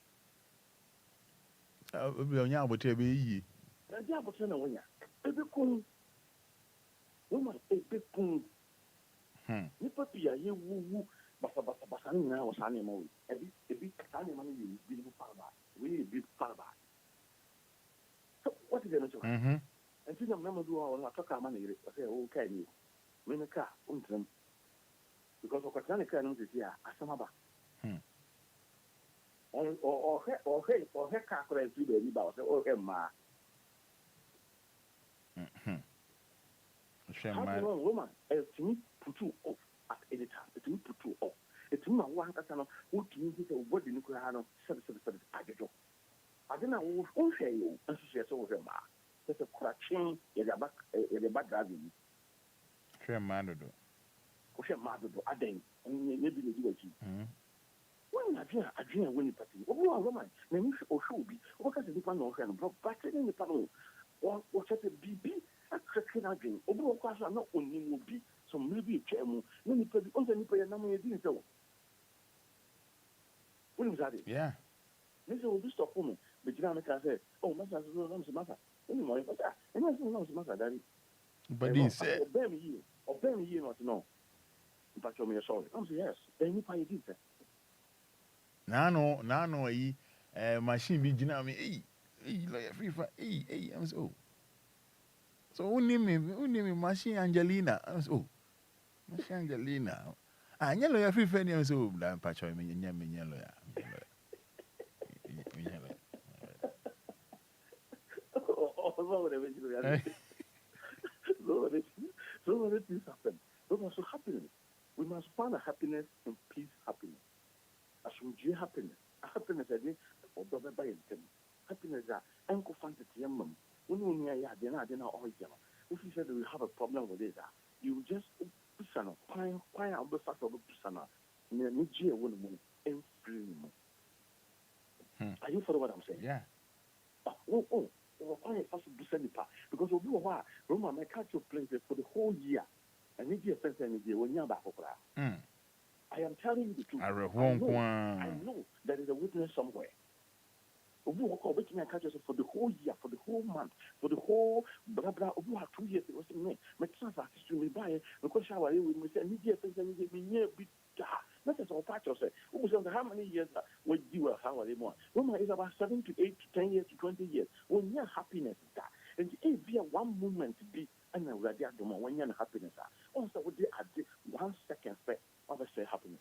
Be but be ye. The other person, a big coon. Woman, a big coon. You put be a you woo, but now was animal. A big animal, you beautiful father. We big father. So, what is the matter? And since I'm never do all, I talk about money. I say, okay, you. When a car, because of Katana can this year, Asamaba. Or her calculate to the about the ma. Woman, as to me, put you off at any time. It's me put you off. It's me one casano who to me with a word in Nuclear 777 Ajo. I don't know who say you, and she says over ma. There's a crutching in the back driving. Sure, man, do. I think maybe they do it. When I dream when you party, oh, Roman, then or should be, what can the pan or but in the panel, or such a BB, a cracking again, over class are not only will be some maybe a chairman, many people only pay a number of things. When was that? Yeah. This will be stop woman, but Jamaica said, oh, Master, matter. Anyway, but and I don't know, Master Daddy. But he said, obey me, you not to know. But you're me sorry. I'm saying yes. Then you pay it. Nano, machine be me, like free for I'm so. So, who name me Machine Angelina? I'm so. Machine Angelina. I yellow your free friend, so damn patch of me, yellow. So many things happen. Those are so happiness. We must find a happiness and peace happiness. As from G happiness. Happiness I think or double by them. Happiness that uncle fancy yamum. When we are dinner all yellow. If you said we have a problem with it, you just pusana, quite out the fact of the pusana. Near Nigeria woman and free. Are you follow what I'm saying? Yeah. Oh. Because we were Roma, my culture plays for the whole year. And if you spend any day when you're back, are I am telling you the truth. I know there is a witness somewhere. For the whole year, for the whole month, for the whole blah blah over 2 years, it was me. My transfer to me buy because I was with me media things and me near bit. That is all part of it. How many years would you how are they more? Woman is about 7 to 8 to 10 years to 20 years. When your happiness is that, and if you one moment to be and already at the moment when you're happiness, also would they add 1 second of a say happiness.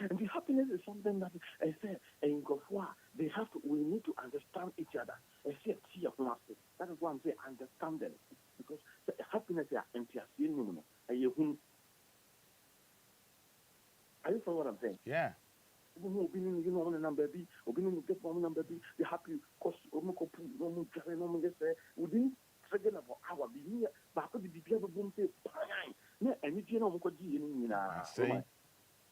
And the happiness is something that I say in Gofwa, we need to understand each other. I say that is why I'm saying understand them. Because happiness is empty. Are you following what I'm saying? Yeah. You know, on the number B, or being get one number B, the happy cost of Mokopu, no more say, within second of our being, but could be able to say, no, and you know, say.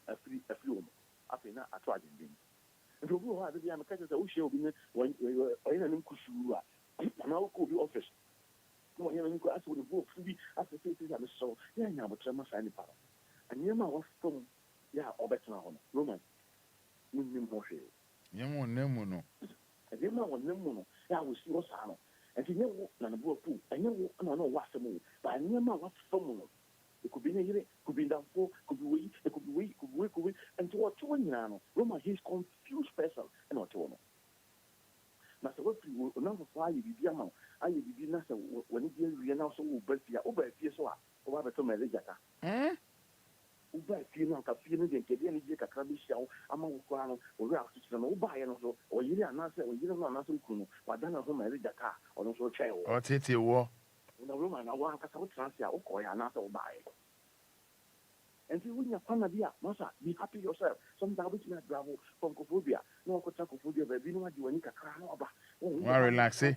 A few after that, I tried it. And to go out of the Americans, I wish you when you were in an Kusura, and now could be office. No, you know, I would go free after 50 and so, yeah, now, but I'm a signing power. And you know, from, yeah, or better now, Roman, William Moshe. Nemono. And you know, Nemono, I will see what's on. And you know, none of both, and you know, what's the move, but I never what's someone. It could be near, could be down for, could be weak, it could be weak, could be and to what two now, Roma, he's confused person and what to know. Master, what you will not fly you be among, I will be Nasa when you are now so over here, so I have to marry Jata. Uber, feeling and get any Jackabi shell among Guano or Ralph to no buy and also, or you are not, or you don't know nothing, but then I'll marry Jata or also child. Or Titi war. In the room, and I want to transfer or not buy. And if you want to be happy yourself. Sometimes we can travel from Kophobia. No, Kotakophobia, but we know what you want to cry about. Relax. Yes,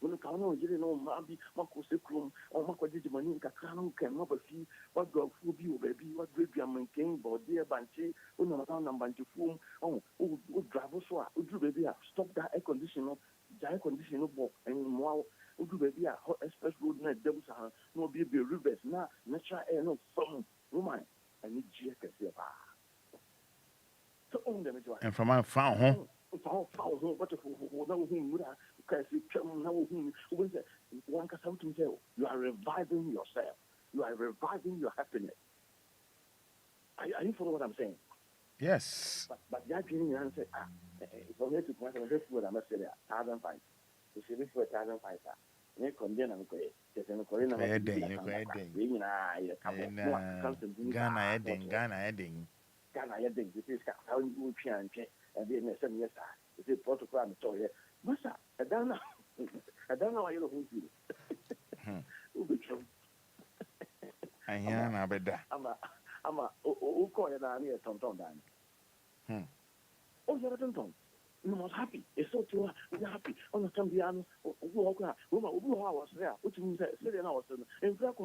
when the Kano didn't know Mabi, Mako Sekrum, or Mako Digimani, Kakano can never see what dog food you, baby, what great you maintain, but dear Banchi, when I'm down and Banchi Foom, would drive us, would you baby stop that air conditioner, the air conditioner book, and more, would you baby a hot express road net, devils are no baby rivers, now, natural air, no fun, woman, I need Jackas here. So own them, and from my found home. You are reviving yourself. You are reviving your happiness. Are you following what I'm saying? Yes. But that means you answer, from here to point, I'm just what I must say, 1,005. You see, this for 1,005. You condemn and say, there's an Korean Ghana, I think this is how you can check and then 7 years. It's a protocol. I'm sorry. Massa, I don't know why you don't feel. I hear now, but I'm a call it on here, Tom Dan. Oh, you're a Tom. You was happy. It's so true. We're happy. On the Cambiano, walk out. Roma, who was there? Which means that 7 hours in fact,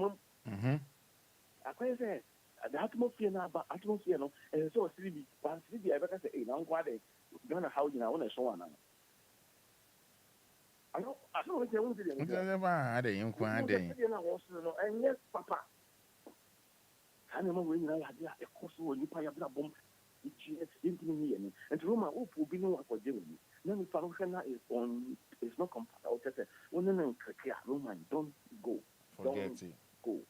I can't say. The atmosphere now, but atmosphere no, and so sleepy. But sleepy, I better say, now what they gonna how you know, and so on. I know what they want to do. I didn't quite and yes, Papa. I never win an idea, of course, when you pay a bomb. Into me and Roma, who will be no for doing. Then the function is not compatible. I'll just say, when then Roma, don't go. Forget it. Go.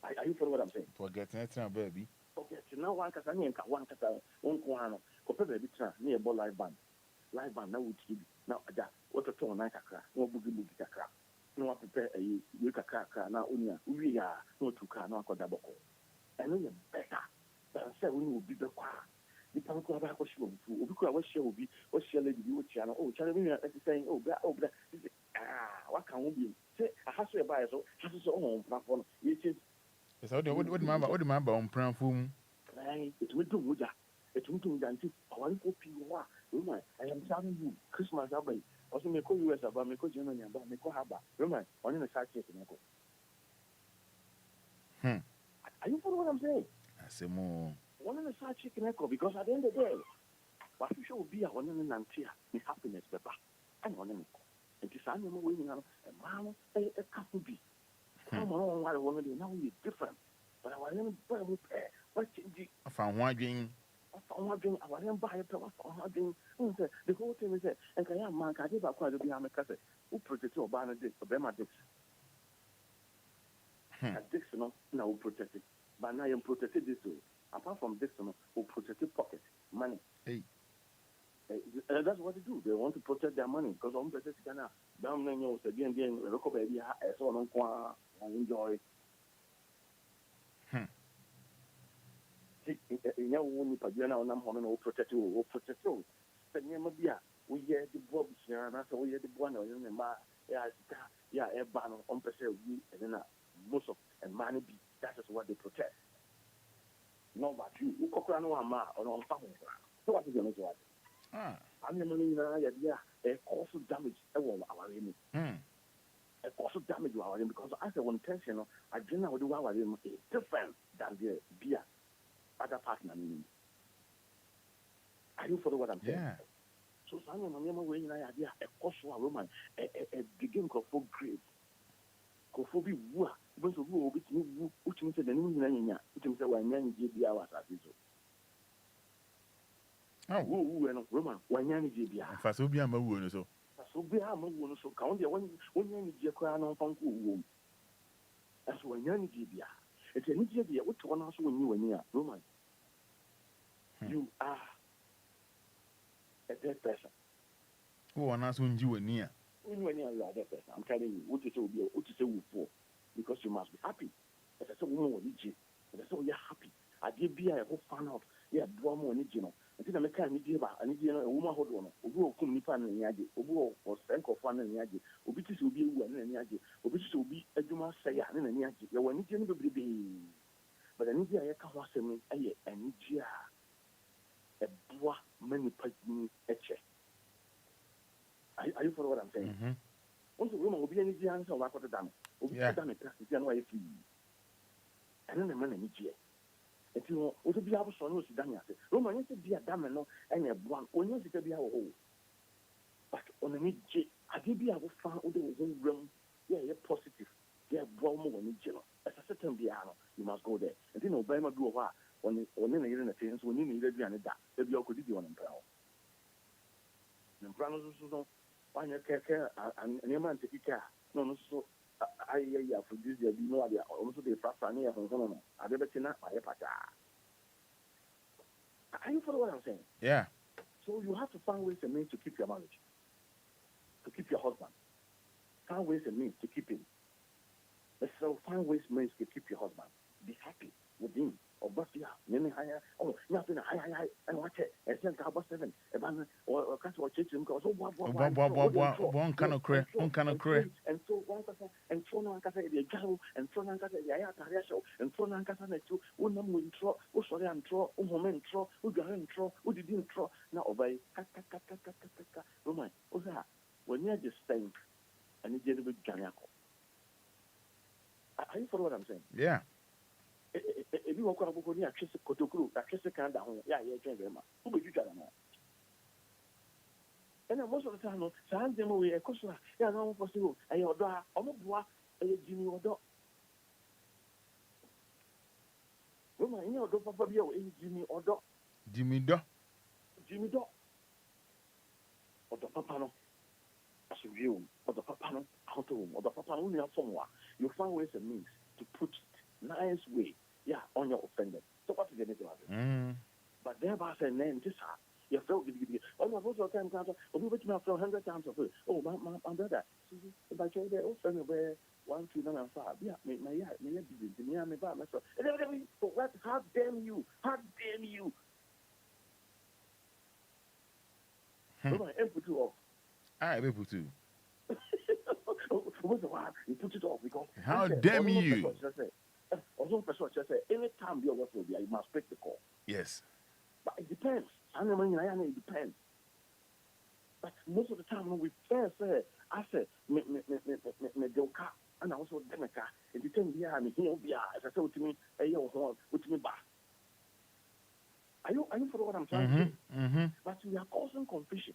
Are you following what I'm saying? Forget it, baby. Okay, so now one cast one cast one corner, compare baby near ball live band. Live band now would be now what a tone like a crack, no boogie crack. No one prepare a week a crack now only we are no to car, no double. And then better than 7 will be the car. The Panko about what she will do, because what she will be, what she will be, what channel, oh, channel, saying, oh, what can we be? Say, I have to buy so, has his own platform. It is. So what the man on pram foom? It will do with that. It will do that. I want to people. I am telling you, Christmas, I will also make US about me, because you know, about me, Haba. Remember, only the side check. Are you following what I'm saying? I say more. One of the side chicken echo, because at the end of the day, what you should be a one in Nantia, the happiness, Papa. And one in it. And to sign them away, Mama, a couple be. Come on, what I want to now is different. But I want to pair. What I found one drink. I want to buy a pair of the whole thing is that, and I am man, I did quite a bit. I'm a cousin who protects your banner dick, Obama dicks. Dixon now will protect it. But now I am protected this way. Apart from Dixon, who protected pocket money. Hey. That's what they do. They want to protect their money because on protect Ghana. Down then you again, recover as on enjoy. In your own Pagana on Namhon or protect you. But Yamabia, we hear the Bobs here, and after we hear the one or in the ma, yeah, a ban on Pesel, and then most of and money be. That is what they protect. No, but you, Cocrano Ama or on family. So what is your name? I'm the money, a cause of damage. A cause of damage because as a one tension, I didn't know what is different than the beer other partner. Are you follow what I'm saying? Yeah. So Simon, I'm way in idea a cause of a woman, a begin for grave. Kofobi wua, because of who which means the new Nanya, which means when Yan GB hours at this. Oh, who and Roman, when Yan GB. Fast Obia Mawu, so. So be a man, so count there when Yan GB on Funku womb. That's when Yan GB. It's an idiot, what one else when you were near Roman. You are a dead person. Who on us when you were near? When you are near a dead person, I'm telling you, what is it for? Because you must be happy. If I say woman if I say you're happy, I did be a whole fan out. Yeah, draw more original. Until I make a woman hold on. Obu come nipa na nyaje. Obu or send of one na nyaje. Obi ti so bi ewu na nyaje. Obi ti so bi adwuma say ya na nyaje. Ya wani je no bebrebe. But ani je ya ka ho asem aye ani je a boa many pagini eche. Are you follow what I'm saying? Mm-hmm. Also, woman will be any answer or what done. Obi done it. It's January free. And then the man any je. And you know, what be able to know Daniel say, Roman, you be a damn and a one, or you be our whole. But on a mid J, I did be able to find all the room, yeah, positive, yeah, Bromo and general. As a certain piano, you must go there. And then Obama do a while on the year in the things when you need to be an that, maybe you could do on Brown. And Brown also, why you care and your man take care. No, so. I for this year, you know, also the first time here from Solomon. I never seen that. Are you follow what I'm saying? Yeah. So you have to find ways and means to keep your marriage, to keep your husband. Find ways and means to keep him. So find ways and means to keep your husband. Be happy with him. Or but yeah, higher. Oh, nothing high, and watch it. And send Cabo 7. Or catch what church because one kind of cray. And so one person, and so no one can say the Jao, and so no one can say the Ayata show, and so no one can say to Unam will throw, who sorry and throw, who moment throw, who didn't throw, who didn't throw. Now obey. Roman, what's that? When you're just saying, and you did with Janiaco. Are you follow what I'm saying? Yeah. If you walk out of Bokonia, Chris Kotokuru, that Chris Kanda, yeah, who would you tell them? And most of the time, San Demo, a Kosla, yeah, no possible, and your daughter, Omoboa, a Jimmy or dog. Woman, you know, Papa Bio, Jimmy or dog. Jimmy dog. Or the Papano, as a view, or the Papano, out of or the Papano, somewhere. You find ways and means to put it nice way. Yeah, on your offender. So what is the name of it? But thereby say name this you felt give. Oh my most of the time counter, or we which me from 100 times of it. Oh my brother. If I tell you offend where 1, 2, 3, 4. Yeah, me ba myself. What how damn you? How damn you? No, I put you off. I able to. You put it off because how damn you? Also, person just say anytime you work with you must pick the call. Yes. But it depends. It depends. But most of the time when we first say, I say, me doka, and also demeka, it depends here, me here, as I said to me, with me back. Are you for what I'm trying to say? Mm-hmm. But we are causing confusion.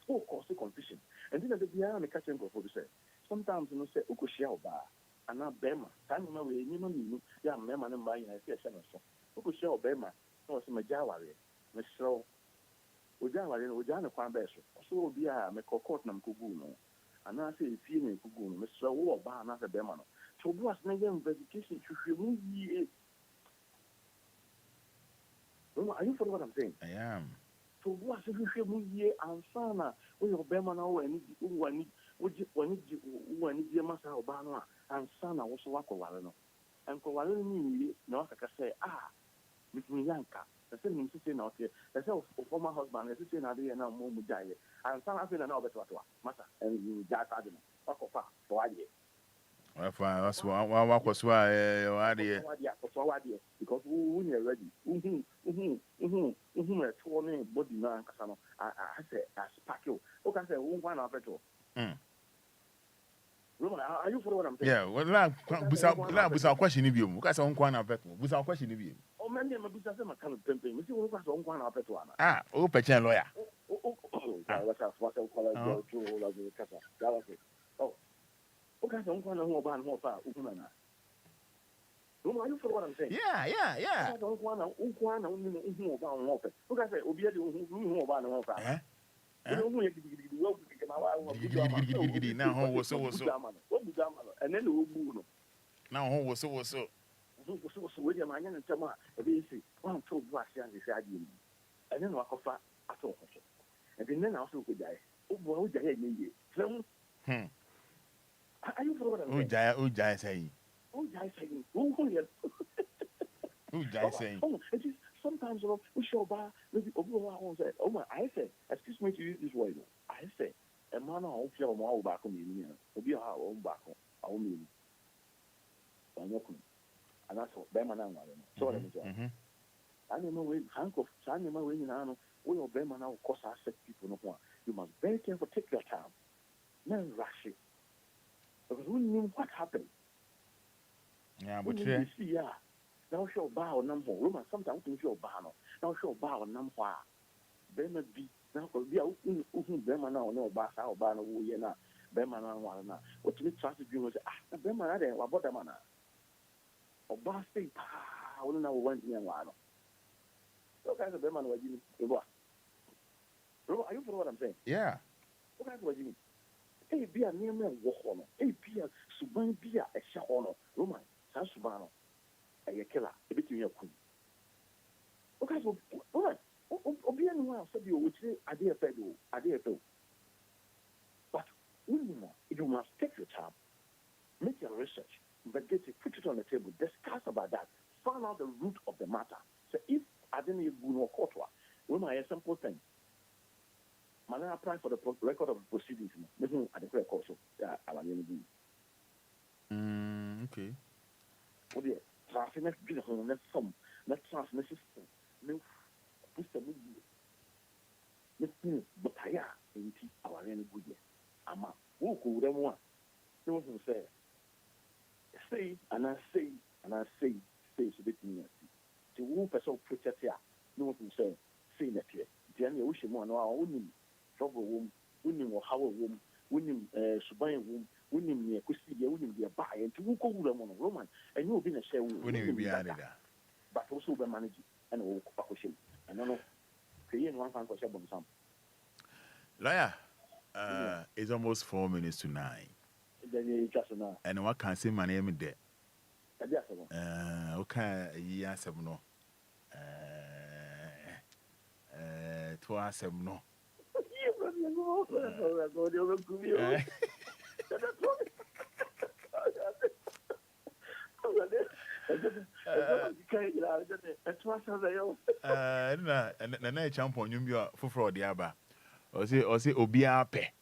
Causing confusion. And then at the beginning, the catching go for the say. Sometimes sometimes you know say ukoshia oba ana bema time ma we nyima minu ya mema ne mba yin say say no so ukoshia obema no so maja ware me sro oja ware no oja ne kwan be so obi a me court na mkogu no ana say fie ne mkogu no me sro wo oba na say bema no so do as na investigation hwehwe mu yie. Are you following what I'm saying? I am. So what if you mu ye ansana we obema na we ni wani wani die masa obana ansana wo so wakowale no enkowale ni na wakaka say mi yanka say mi say na okay say former husband say na dey na mo mu jaye ansana say na obeto atwa masa and you jata de no wakofa so waje Wafa wakoswa wade because we are ready to body na nkasa no I say spark you okay say we want na petrol. Roman, are you following what I'm saying? Yeah, well la busa question ni biom ka say on kwa na petrol busa question ni biom o men dem busa say maka pempe me say we kwa say on kwa na petrol na o pechen lawyer what's call to la kasa okay say on kwa na ho ba na ho fa ukuna na. Roman, are you following what I'm saying? Yeah. On kwa na hu ba on ho fa okay say Obia de hu ba na ho fa now ho wo so and then we no now ho wo so we dey manya ntama e be see one to bu ase an say ade ni and then wakofa ato ho so and then na so ko jai o jai ni ye fam are you for what I'm saying? O jai say it is sometimes we show ba maybe obi say oh my I say excuse me to use this word I say a man on feel mo ba ko mi ni obi ha o ba ko a o mi ni onyoku ana so be man na nwale no so let me tell you ani mo we handcuff sani ma we ni na no we o be man na cause accept people no ho you must very careful take your time no rush it because we knew what happened but yeah now show ba o nam ho Roman sometimes we show ba no now show ba o nam ho a be na bi now ko bi a be man na o no ba sa o ba no wo ye na be man na wa na o timi trust bi wo say be man na de wa boda man na o ba stay pa o na wo want me wa no so guys be man wa ji ni e bo bro are you for what I'm saying? Yeah. O guys wa ji ni e bi a ne me wo ho no e bi a suban bi a e hye ho no Roman sa suban no a killer, a bit in your queen. Okay, so what? Obia no one said you would say a dear fellow. But you must take your time, make your research, investigate it, put it on the table, discuss about that, find out the root of the matter. So if I didn't even know court, when my simple thing, man, I apply for the record of proceedings. I declare also. Okay. Oh dear. Traffic next to the home, next some, next traffic next system. No, push the movie. Let's do, but I am our any good year. I'm a who could them one. No one say, and I say, so bit me. To who person protect here. No one say that here. Jenny Ocean one, our own trouble womb, winning or how a womb, winning Subai womb. Winning me, winning the buy, and to go on Roman, and you'll be a share winning be added, but also by managing and all question. And no, creating one fan for some. Lawyer, it's almost 4 minutes to 9. And what can say my name in there? Okay, yes, no. 2 no. Na champion you be for fraud yaba. O say Obia pe.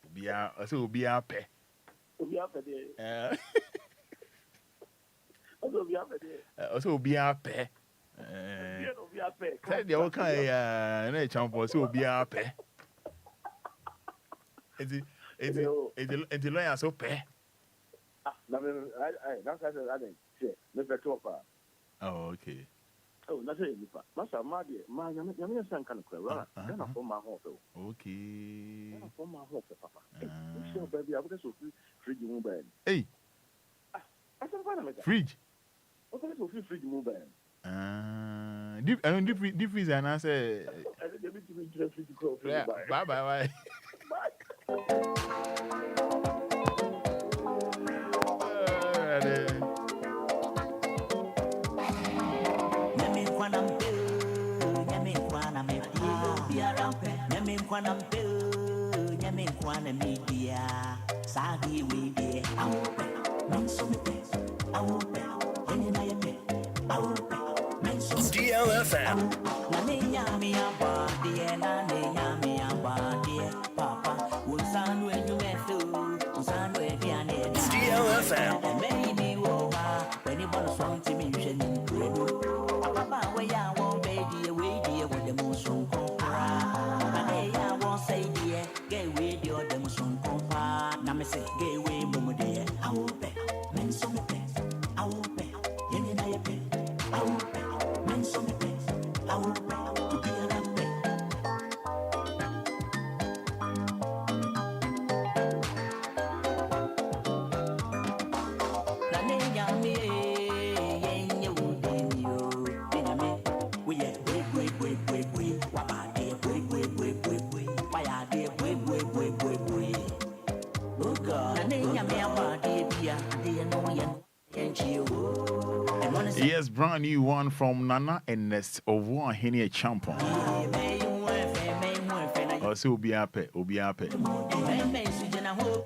Obia pe. Obia pe there. Obia pe. Say the okay na champion say Obia pe. It's the lawyer so pe. I that's I didn't say. Let's talk about. Oh, okay. Oh, that's it. Masa Madi, my young son can cry. Then I form my home. Okay. Then I form my home, Papa. So, baby, I would so fridge move bed. Hey. I said, what am I? Fridge. What is so fridge move bed? Deep freezer, and I say, bye bye. DLFM. Yes, brand new one from Nana and Nest of one Henny Champion. Also, Obia.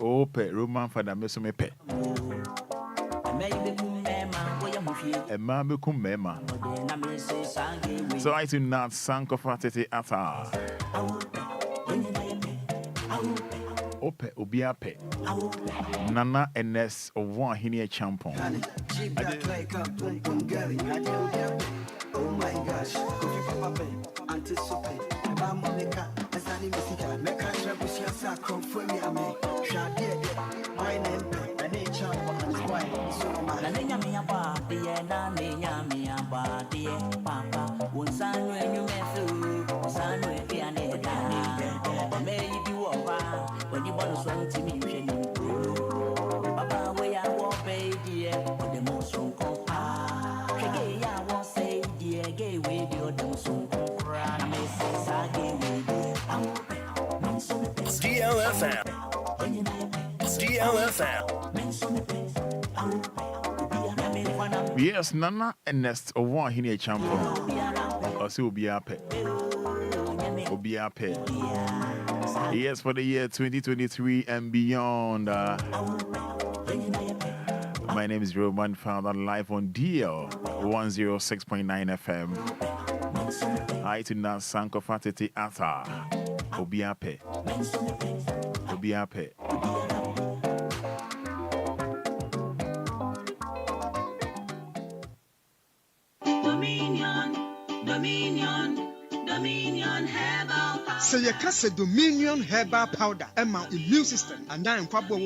Ope, Roman Fada Mesomepe. Emma Bekum Mema. So I do not sank of Atete Ata. Ope, Obiape. Nana and Nest of one Henny Champion. Oh my gosh, anticipate. Monica, as I make a trabusia come for me. I may share my name, and nature, and why so much. Papa, one son when you met through, son when you are near maybe when you want to song to me, you Papa, where I walk, baby, the most song. DLFM. Yes, Nana and Nest of one Henny Champion. Also, Obiape. Yes, for the year 2023 and beyond. My name is Roman Fada, live on DL 106.9 FM. I to now Sanko Fatiti Ata. Obiape. Dominion Herbal Powder. Say you can say Dominion Herbal Powder. Immune system and now in